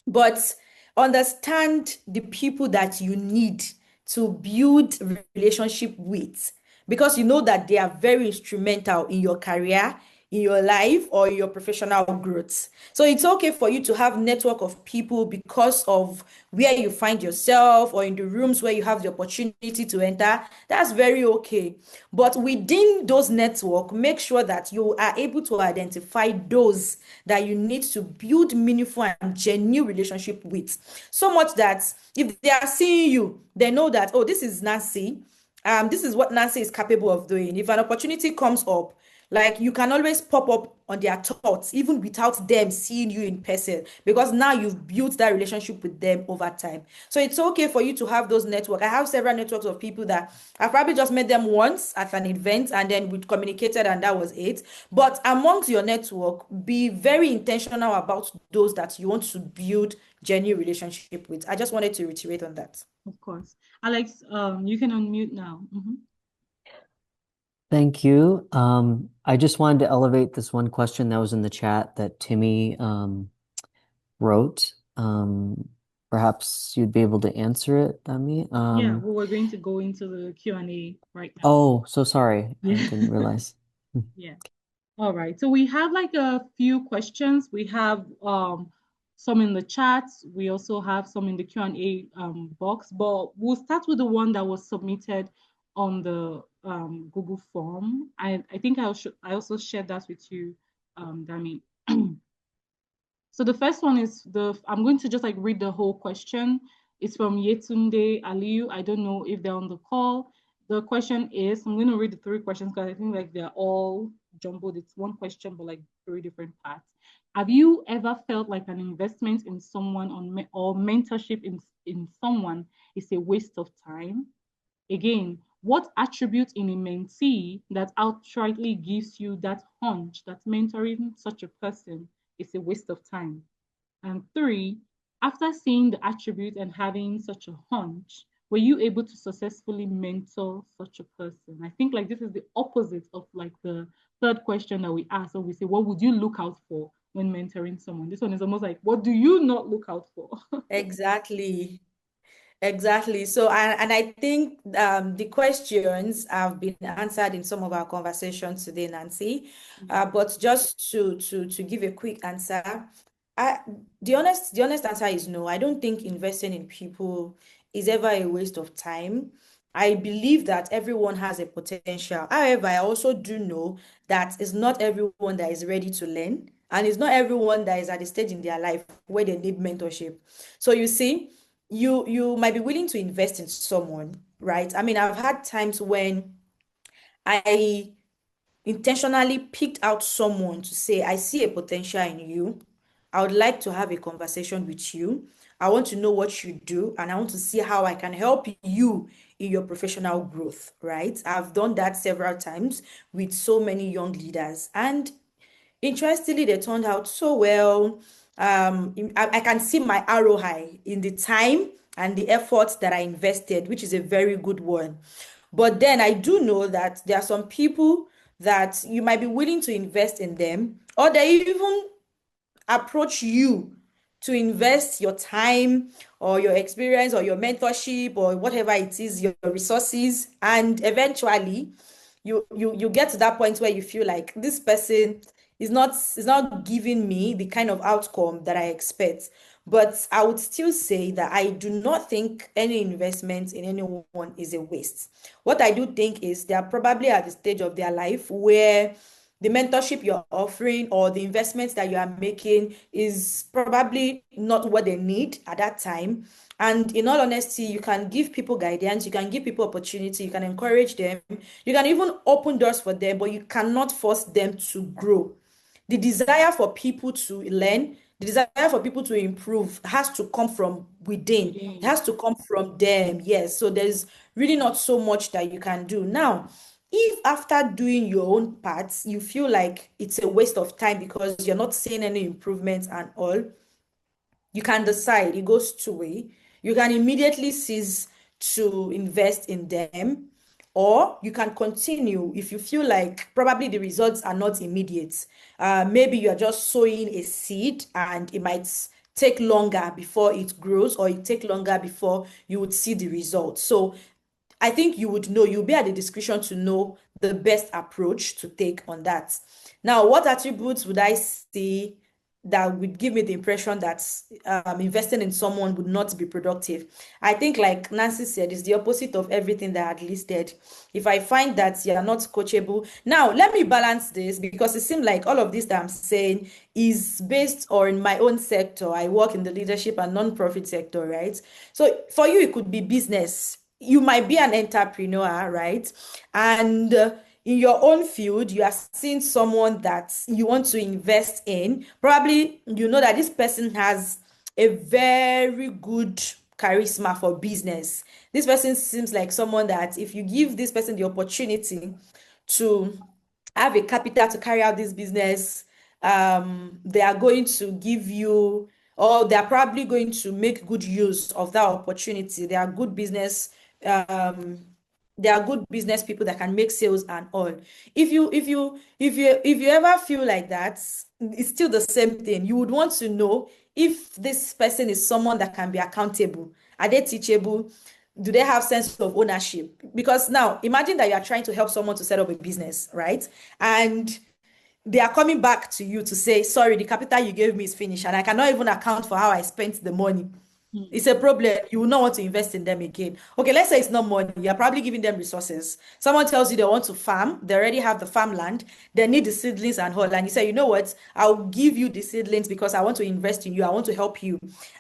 Speaker 2: But understand the people that you need to build relationship with, because you know that they are very instrumental in your career, in your life, or in your professional growth. So it's okay for you to have network of people because of where you find yourself or in the rooms where you have the opportunity to enter. That's very okay. But within those network, make sure that you are able to identify those that you need to build meaningful and genuine relationship with. So much that if they are seeing you, they know that, oh, this is Nancy. This is what Nancy is capable of doing. If an opportunity comes up, like, you can always pop up on their thoughts, even without them seeing you in person, because now you've built that relationship with them over time. So it's okay for you to have those networks. I have several networks of people that I've probably just met them once at an event and then we communicated and that was it. But amongst your network, be very intentional about those that you want to build genuine relationship with. I just wanted to reiterate on that.
Speaker 1: Of course. Alex, you can unmute now.
Speaker 3: Thank you. I just wanted to elevate this one question that was in the chat that Timmy wrote. Perhaps you'd be able to answer it, Dami.
Speaker 1: Yeah, well, we're going to go into the Q&A right now.
Speaker 3: Oh, so sorry. I
Speaker 1: Yeah.
Speaker 3: didn't realize.
Speaker 1: Yeah. All right. So we have like a few questions. We have some in the chat. We also have some in the Q&A box, but we'll start with the one that was submitted on the Google form. I think I also shared that with you, Dami. So the first one is I'm going to just like read the whole question. It's from Yetunde Aliyu. I don't know if they're on the call. The question is, I'm going to read the three questions because I think like they're all jumbled. It's one question, but like three different parts. Have you ever felt like an investment in someone or mentorship in someone is a waste of time? Again, what attribute in a mentee that outrightly gives you that hunch that mentoring such a person is a waste of time? And three, after seeing the attribute and having such a hunch, were you able to successfully mentor such a person? I think like this is the opposite of like the third question that we ask. So we say, what would you look out for when mentoring someone? This one is almost like, what do you not look out for?
Speaker 2: Exactly. Exactly. So, and I think the questions have been answered in some of our conversations today, Nancy. But just to give a quick answer, I the honest answer is no. I don't think investing in people is ever a waste of time. I believe that everyone has a potential. However, I also do know that it's not everyone that is ready to learn, and it's not everyone that is at the stage in their life where they need mentorship. So you see, you might be willing to invest in someone, right? I mean, I've had times when I intentionally picked out someone to say, I see a potential in you. I would like to have a conversation with you. I want to know what you do, and I want to see how I can help you in your professional growth, right? I've done that several times with so many young leaders. And interestingly, they turned out so well. I can see my ROI in the time and the effort that I invested, which is a very good one. But then I do know that there are some people that you might be willing to invest in them, or they even approach you to invest your time or your experience or your mentorship or whatever it is, your resources, and eventually you get to that point where you feel like this person is not giving me the kind of outcome that I expect. But I would still say that I do not think any investment in anyone is a waste. What I do think is they are probably at the stage of their life where the mentorship you're offering or the investments that you are making is probably not what they need at that time. And in all honesty, you can give people guidance, you can give people opportunity, you can encourage them, you can even open doors for them, but you cannot force them to grow. The desire for people to learn, the desire for people to improve has to come from within. It
Speaker 1: Within.
Speaker 2: has to come from them. Yes. So there's really not so much that you can do. Now, if after doing your own parts, you feel like it's a waste of time because you're not seeing any improvements and all, you can decide. It goes two way. You can immediately cease to invest in them, or you can continue if you feel like probably the results are not immediate. Maybe you are just sowing a seed and it might take longer before it grows, or it take longer before you would see the results. So I think you would know, you'll be at the discretion to know the best approach to take on that. Now, what attributes would I see that would give me the impression that investing in someone would not be productive? I think, like Nancy said, it's the opposite of everything that I had listed. If I find that you are not coachable, now let me balance this because it seems like all of this that I'm saying is based on my own sector. I work in the leadership and non-profit sector, right? So for you, it could be business. You might be an entrepreneur, right? And in your own field, you are seeing someone that you want to invest in. Probably you know that this person has a very good charisma for business. This person seems like someone that if you give this person the opportunity to have a capital to carry out this business, they are going to give you, or they are probably going to make good use of that opportunity. They are good business. Um, they are good business people that can make sales and all. If you ever feel like that, it's still the same thing. You would want to know if this person is someone that can be accountable. Are they teachable? Do they have sense of ownership? Because now imagine that you are trying to help someone to set up a business, right? And they are coming back to you to say, sorry, the capital you gave me is finished, and I cannot even account for how I spent the money.
Speaker 1: Hmm.
Speaker 2: It's a problem. You will not want to invest in them again. Okay, let's say it's not money. You're probably giving them resources. Someone tells you they want to farm, they already have the farmland, they need the seedlings and all. And you say, you know what? I'll give you the seedlings because I want to invest in you. I want to help you.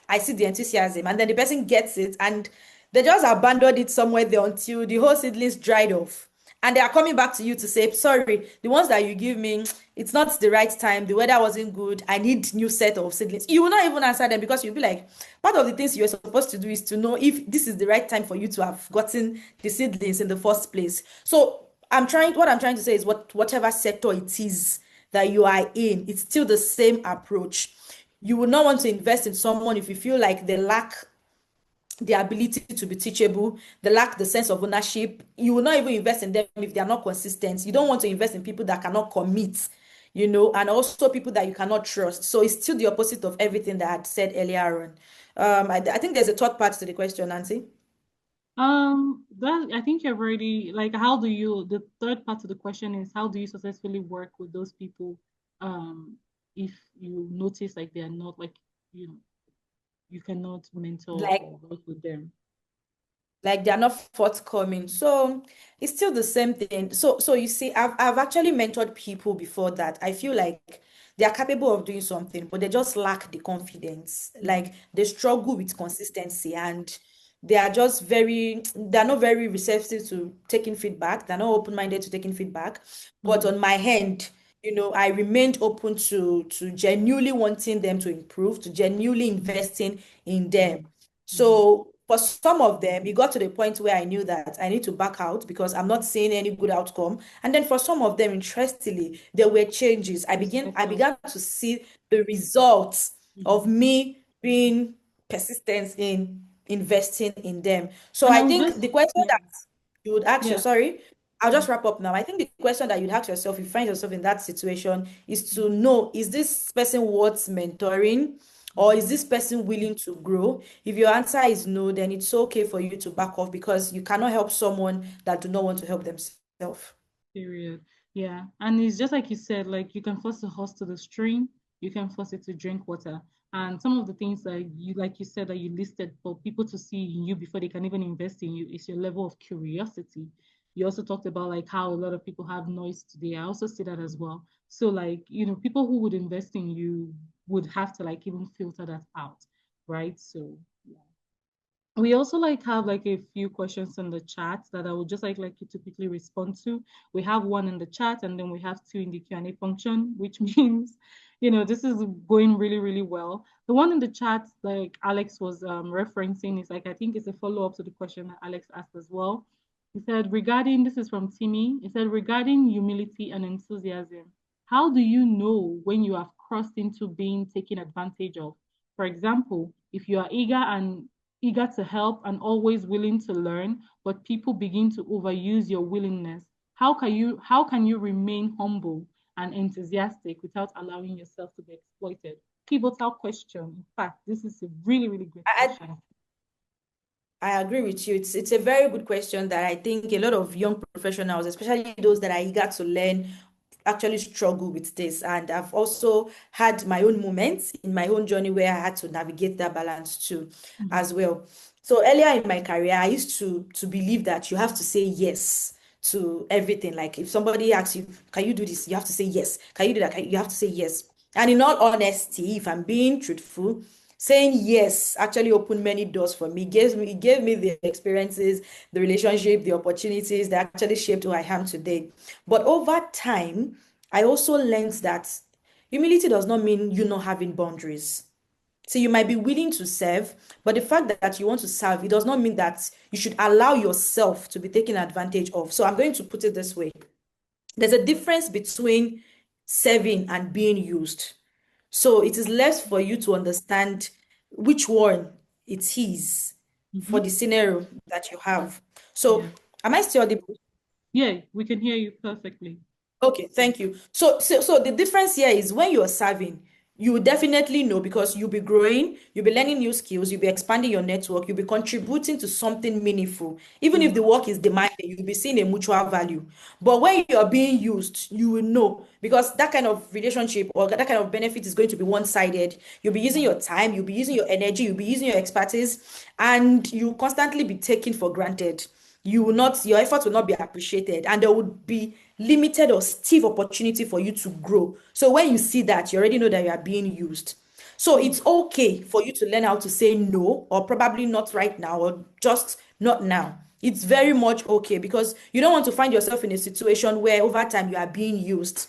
Speaker 2: I see the enthusiasm. And then the person gets it and they just abandoned it somewhere there until the whole seedlings dried off. And they are coming back to you to say, sorry, the ones that you give me, it's not the right time. The weather wasn't good. I need new set of seedlings. You will not even answer them because you'll be like, part of the things you're supposed to do is to know if this is the right time for you to have gotten the seedlings in the first place. So what I'm trying to say is whatever sector it is that you are in, it's still the same approach. You will not want to invest in someone if you feel like they lack the ability to be teachable, they lack the sense of ownership. You will not even invest in them if they are not consistent. You don't want to invest in people that cannot commit, and also people that you cannot trust. So it's still the opposite of everything that I had said earlier on. I think there's a third part to the question, Nancy.
Speaker 1: That I think you've already like how do you the third part of the question is how do you successfully work with those people if you notice like they're not like you know you cannot mentor
Speaker 2: Like
Speaker 1: or work with them.
Speaker 2: like they're not forthcoming. So it's still the same thing. So you see, I've actually mentored people before that. I feel like they are capable of doing something, but they just lack the confidence.
Speaker 1: Mm-hmm.
Speaker 2: Like they struggle with consistency, and they are just they're not very receptive to taking feedback. They're not open-minded to taking feedback. But
Speaker 1: Mm-hmm.
Speaker 2: on my hand, I remained open to genuinely wanting them to improve, to genuinely investing in them.
Speaker 1: Mm-hmm.
Speaker 2: So for some of them, it got to the point where I knew that I need to back out because I'm not seeing any good outcome. And then for some of them, interestingly, there were changes. I
Speaker 1: It's
Speaker 2: began I
Speaker 1: better.
Speaker 2: began to see the results
Speaker 1: Mm-hmm.
Speaker 2: of me being persistent in investing in them. So
Speaker 1: And I
Speaker 2: I
Speaker 1: would
Speaker 2: think
Speaker 1: just,
Speaker 2: the question
Speaker 1: yeah,
Speaker 2: that you would ask your
Speaker 1: yeah.
Speaker 2: sorry, I'll
Speaker 1: Mm-hmm.
Speaker 2: just wrap up now. I think the question that you'd ask yourself, if you find yourself in that situation, is to
Speaker 1: Mm-hmm.
Speaker 2: know, is this person worth mentoring? Or is this person willing to grow? If your answer is no, then it's okay for you to back off because you cannot help someone that do not want to help themselves.
Speaker 1: Period. Yeah. And it's just like you said, like you can force a horse to the stream, you can force it to drink water. And some of the things that you, like you said, that you listed for people to see in you before they can even invest in you is your level of curiosity. You also talked about like how a lot of people have noise today. I also see that as well. So like, people who would invest in you would have to like even filter that out, right? So yeah. We also like have like a few questions in the chat that I would just like you to quickly respond to. We have one in the chat and then we have two in the Q&A function, which means, this is going really, really well. The one in the chat, like Alex was referencing, is like, I think it's a follow-up to the question that Alex asked as well. He said, this is from Timmy, he said, regarding humility and enthusiasm, how do you know when you have crossed into being taken advantage of? For example, if you are eager to help and always willing to learn, but people begin to overuse your willingness. How can you remain humble and enthusiastic without allowing yourself to be exploited? Pivotal question. In fact, this is a really, really great
Speaker 2: I,
Speaker 1: question.
Speaker 2: I agree with you. It's a very good question that I think a lot of young professionals, especially those that are eager to learn, actually struggle with this. And I've also had my own moments in my own journey where I had to navigate that balance too,
Speaker 1: Mhm.
Speaker 2: as well. So earlier in my career, I used to believe that you have to say yes to everything. Like if somebody asks you, can you do this? You have to say yes. Can you do that? You have to say yes. And in all honesty, if I'm being truthful, saying yes actually opened many doors for me. It gave me the experiences, the relationship, the opportunities that actually shaped who I am today. But over time, I also learned that humility does not mean you not having boundaries. So you might be willing to serve, but the fact that you want to serve, it does not mean that you should allow yourself to be taken advantage of. So I'm going to put it this way. There's a difference between serving and being used. So it is left for you to understand which one it is for
Speaker 1: Mhm.
Speaker 2: the scenario that you have.
Speaker 1: Yeah.
Speaker 2: So am I still audible?
Speaker 1: Yeah, we can hear you perfectly.
Speaker 2: Okay, thank you. So the difference here is when you're serving, you will definitely know because you'll be growing, you'll be learning new skills, you'll be expanding your network, you'll be contributing to something meaningful. Even if the
Speaker 1: Mhm.
Speaker 2: work is demanding, you'll be seeing a mutual value. But when you're being used, you will know because that kind of relationship or that kind of benefit is going to be one-sided. You'll be using
Speaker 1: Yeah.
Speaker 2: your time, you'll be using your energy, you'll be using your expertise, and you constantly be taken for granted. You will not, your efforts will not be appreciated, and there would be limited or stiff opportunity for you to grow. So when you see that, you already know that you are being used. So
Speaker 1: Mm.
Speaker 2: it's okay for you to learn how to say no, or probably not right now, or just not now. It's very much okay because you don't want to find yourself in a situation where over time you are being used.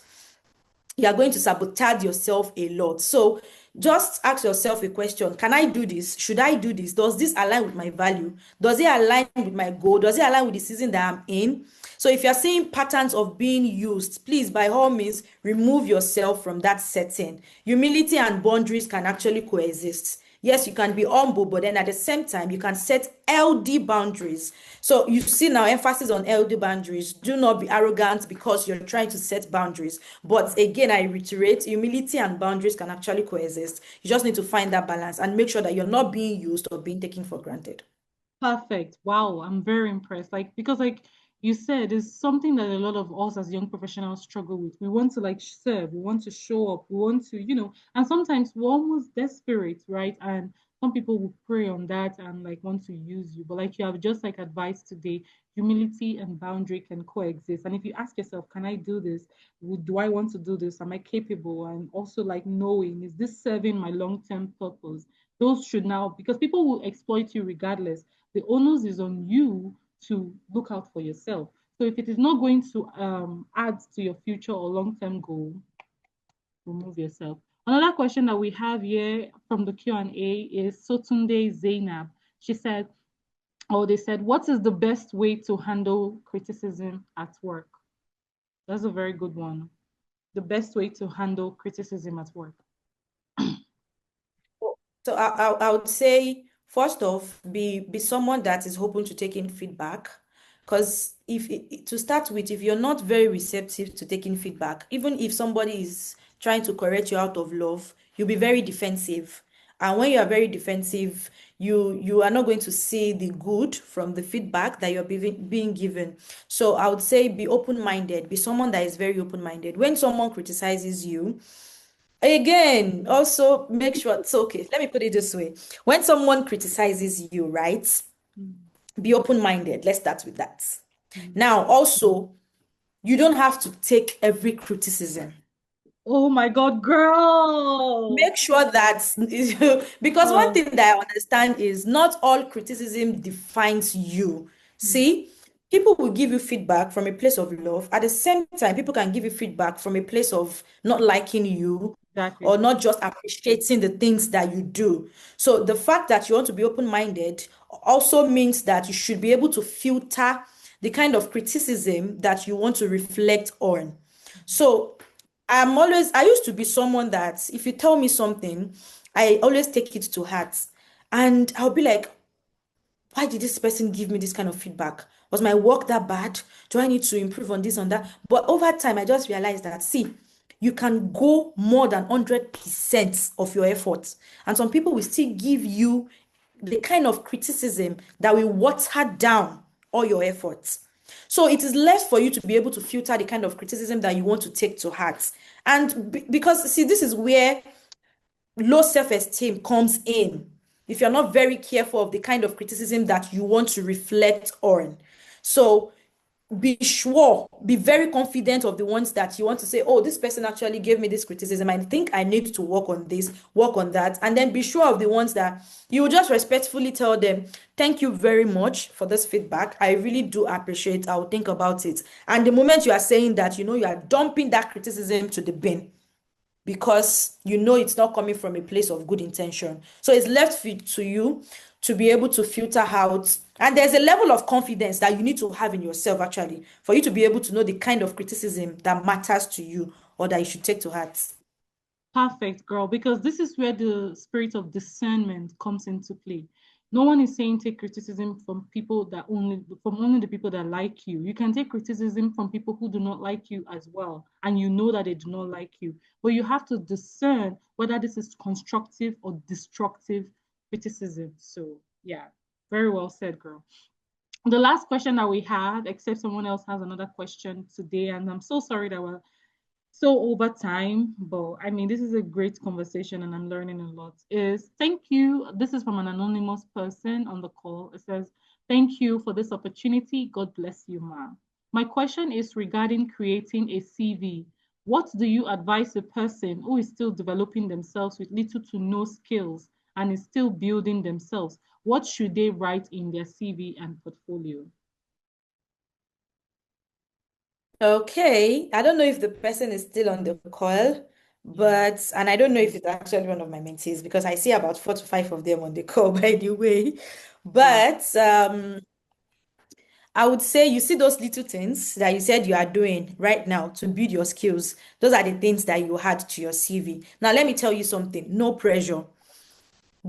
Speaker 2: You are going to sabotage yourself a lot. So just ask yourself a question. Can I do this? Should I do this? Does this align with my value? Does it align with my goal? Does it align with the season that I'm in? So if you're seeing patterns of being used, please by all means remove yourself from that setting. Humility and boundaries can actually coexist. Yes, you can be humble, but then at the same time, you can set healthy boundaries. So you see now emphasis on healthy boundaries. Do not be arrogant because you're trying to set boundaries. But again, I reiterate, humility and boundaries can actually coexist. You just need to find that balance and make sure that you're not being used or being taken for granted.
Speaker 1: Perfect. Wow, I'm very impressed. Like, because like you said, it's something that a lot of us as young professionals struggle with. We want to like serve, we want to show up, we want to, and sometimes we're almost desperate, right? And some people will prey on that and like want to use you. But like you have just like advised today, humility and boundary can coexist. And if you ask yourself, can I do this? Do I want to do this? Am I capable? And also like knowing, is this serving my long-term purpose? Those should now, because people will exploit you regardless. The onus is on you to look out for yourself. So if it is not going to add to your future or long-term goal, remove yourself. Another question that we have here from the Q&A is Sotunde Zainab. She said, or they said, what is the best way to handle criticism at work? That's a very good one. The best way to handle criticism at work.
Speaker 2: So I would say, first off, be someone that is open to taking feedback. Because to start with, if you're not very receptive to taking feedback, even if somebody is trying to correct you out of love, you'll be very defensive. And when you are very defensive, you are not going to see the good from the feedback that you're being given. So I would say be open-minded, be someone that is very open-minded. When someone criticizes you, again, also make sure it's okay. Let me put it this way. When someone criticizes you, right, be open-minded. Let's start with that. Now, also, you don't have to take every criticism.
Speaker 1: Oh my God, girl.
Speaker 2: Make sure that because one
Speaker 1: Oh,
Speaker 2: thing that I understand is not all criticism defines you. See, people will give you feedback from a place of love. At the same time, people can give you feedback from a place of not liking you
Speaker 1: exactly.
Speaker 2: or not just appreciating the things that you do. So the fact that you want to be open-minded also means that you should be able to filter the kind of criticism that you want to reflect on. So I used to be someone that if you tell me something, I always take it to heart. And I'll be like, why did this person give me this kind of feedback? Was my work that bad? Do I need to improve on this, on that? But over time, I just realized that, see, you can go more than 100% of your efforts. And some people will still give you the kind of criticism that will water down all your efforts. So it is left for you to be able to filter the kind of criticism that you want to take to heart. And because, see, this is where low self-esteem comes in if you're not very careful of the kind of criticism that you want to reflect on. So be sure, be very confident of the ones that you want to say, oh, this person actually gave me this criticism. I think I need to work on this, work on that. And then be sure of the ones that you will just respectfully tell them, thank you very much for this feedback. I really do appreciate. I'll think about it. And the moment you are saying that, you are dumping that criticism to the bin because it's not coming from a place of good intention. So it's left to you to be able to filter out. And there's a level of confidence that you need to have in yourself, actually, for you to be able to know the kind of criticism that matters to you or that you should take to heart.
Speaker 1: Perfect, girl, because this is where the spirit of discernment comes into play. No one is saying take criticism from only the people that like you. You can take criticism from people who do not like you as well, and you know that they do not like you. But you have to discern whether this is constructive or destructive criticism. So yeah, very well said, girl. The last question that we had, except someone else has another question today, and I'm so sorry that we're so over time, but I mean, this is a great conversation and I'm learning a lot. Is thank you. This is from an anonymous person on the call. It says, thank you for this opportunity. God bless you, ma. My question is regarding creating a CV. What do you advise a person who is still developing themselves with little to no skills and is still building themselves? What should they write in their CV and portfolio?
Speaker 2: Okay, I don't know if the person is still on the call, and I don't know if it's actually one of my mentees because I see about 4 to 5 of them on the call, by the way.
Speaker 1: Wow.
Speaker 2: But I would say you see those little things that you said you are doing right now to build your skills. Those are the things that you add to your CV. Now, let me tell you something, no pressure.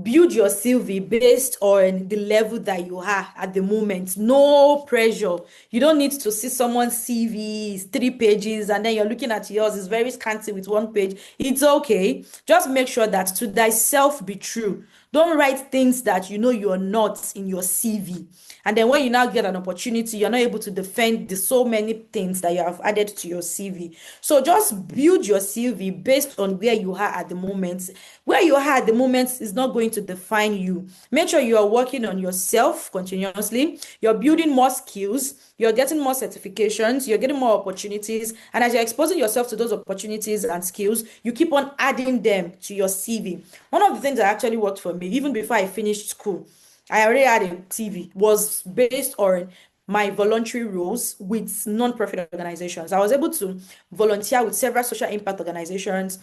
Speaker 2: Build your CV based on the level that you are at the moment. No pressure. You don't need to see someone's CV is 3 pages and then you're looking at yours is very scanty with 1 page. It's okay. Just make sure that to thyself be true. Don't write things that you know you're not in your CV. And then when you now get an opportunity, you're not able to defend the so many things that you have added to your CV. So just build your CV based on where you are at the moment. Where you are at the moment is not going to define you. Make sure you are working on yourself continuously. You're building more skills. You're getting more certifications. You're getting more opportunities. And as you're exposing yourself to those opportunities and skills, you keep on adding them to your CV. One of the things that actually worked for me, even before I finished school, I already had a CV, was based on my voluntary roles with non-profit organizations. I was able to volunteer with several social impact organizations.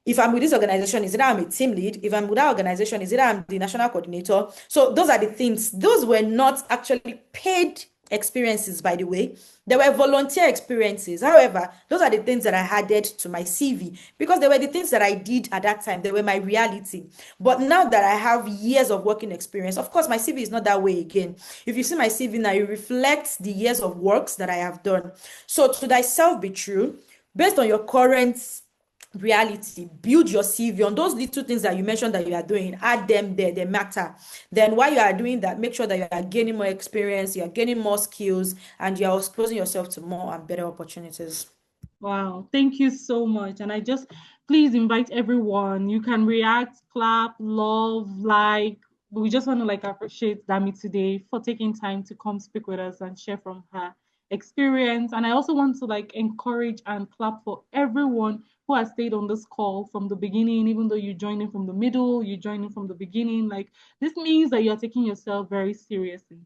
Speaker 2: If I'm with this organization, is it I'm a team lead? If I'm with that organization, is it I'm the national coordinator? So those are the things. Those were not actually paid experiences, by the way. They were volunteer experiences. However, those are the things that I added to my CV because they were the things that I did at that time. They were my reality. But now that I have years of working experience, of course, my CV is not that way again. If you see my CV now, it reflects the years of works that I have done. So to thyself be true, based on your current reality, build your CV on those little things that you mentioned that you are doing, add them there, they matter. Then while you are doing that, make sure that you are gaining more experience, you are gaining more skills, and you are exposing yourself to more and better opportunities.
Speaker 1: Wow, thank you so much. And I just please invite everyone. You can react, clap, love, like. We just want to like appreciate Dami today for taking time to come speak with us and share from her experience. And I also want to like encourage and clap for everyone who has stayed on this call from the beginning, even though you joined in from the middle, you joined in from the beginning. Like this means that you're taking yourself very seriously.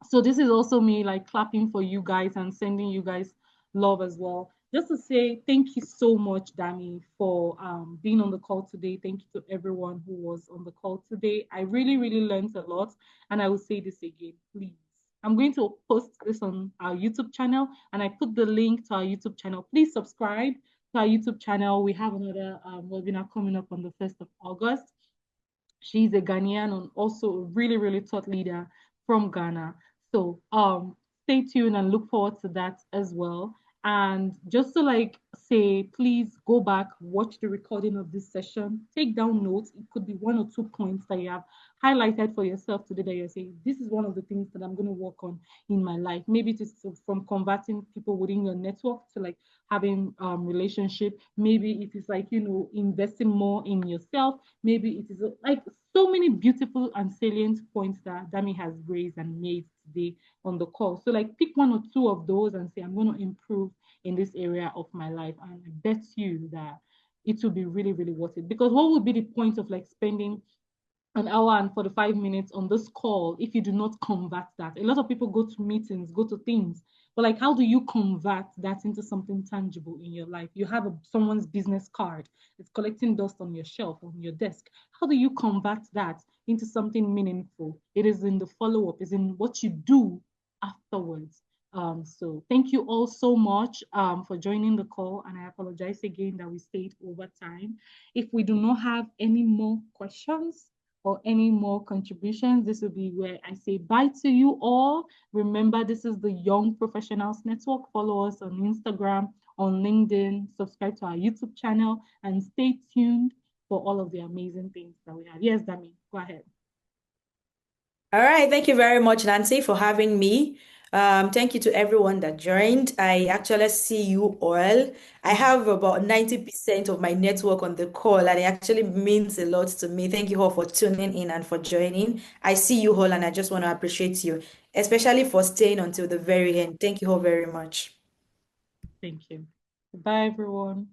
Speaker 1: So this is also me like clapping for you guys and sending you guys love as well. Just to say thank you so much, Dami, for being on the call today. Thank you to everyone who was on the call today. I really, really learned a lot. And I will say this again, please. I'm going to post this on our YouTube channel and I put the link to our YouTube channel. Please subscribe to our YouTube channel. We have another webinar coming up on the 1st of August. She's a Ghanaian and also a really, really thought leader from Ghana. So stay tuned and look forward to that as well. And just to like say, please go back, watch the recording of this session, take down notes. It could be one or two points that you have highlighted for yourself today that you're saying, this is one of the things that I'm going to work on in my life. Maybe it is from converting people within your network to like having relationship. Maybe it is like, investing more in yourself. Maybe it is like so many beautiful and salient points that Dami has raised and made today on the call. So like pick one or two of those and say, I'm going to improve in this area of my life. And I bet you that it will be really, really worth it. Because what would be the point of like spending an hour and 45 minutes on this call if you do not convert that? A lot of people go to meetings, go to things, but like, how do you convert that into something tangible in your life? You have someone's business card, it's collecting dust on your shelf, on your desk. How do you convert that into something meaningful? It is in the follow up, it's in what you do afterwards. So thank you all so much for joining the call. And I apologize again that we stayed over time. If we do not have any more questions, or any more contributions, this will be where I say bye to you all. Remember, this is the Young Professionals Network. Follow us on Instagram, on LinkedIn, subscribe to our YouTube channel, and stay tuned for all of the amazing things that we have. Yes, Dami, go ahead.
Speaker 2: All right, thank you very much, Nancy, for having me. Thank you to everyone that joined. I actually see you all. I have about 90% of my network on the call, and it actually means a lot to me. Thank you all for tuning in and for joining. I see you all, and I just want to appreciate you, especially for staying until the very end. Thank you all very much.
Speaker 1: Thank you. Bye, everyone.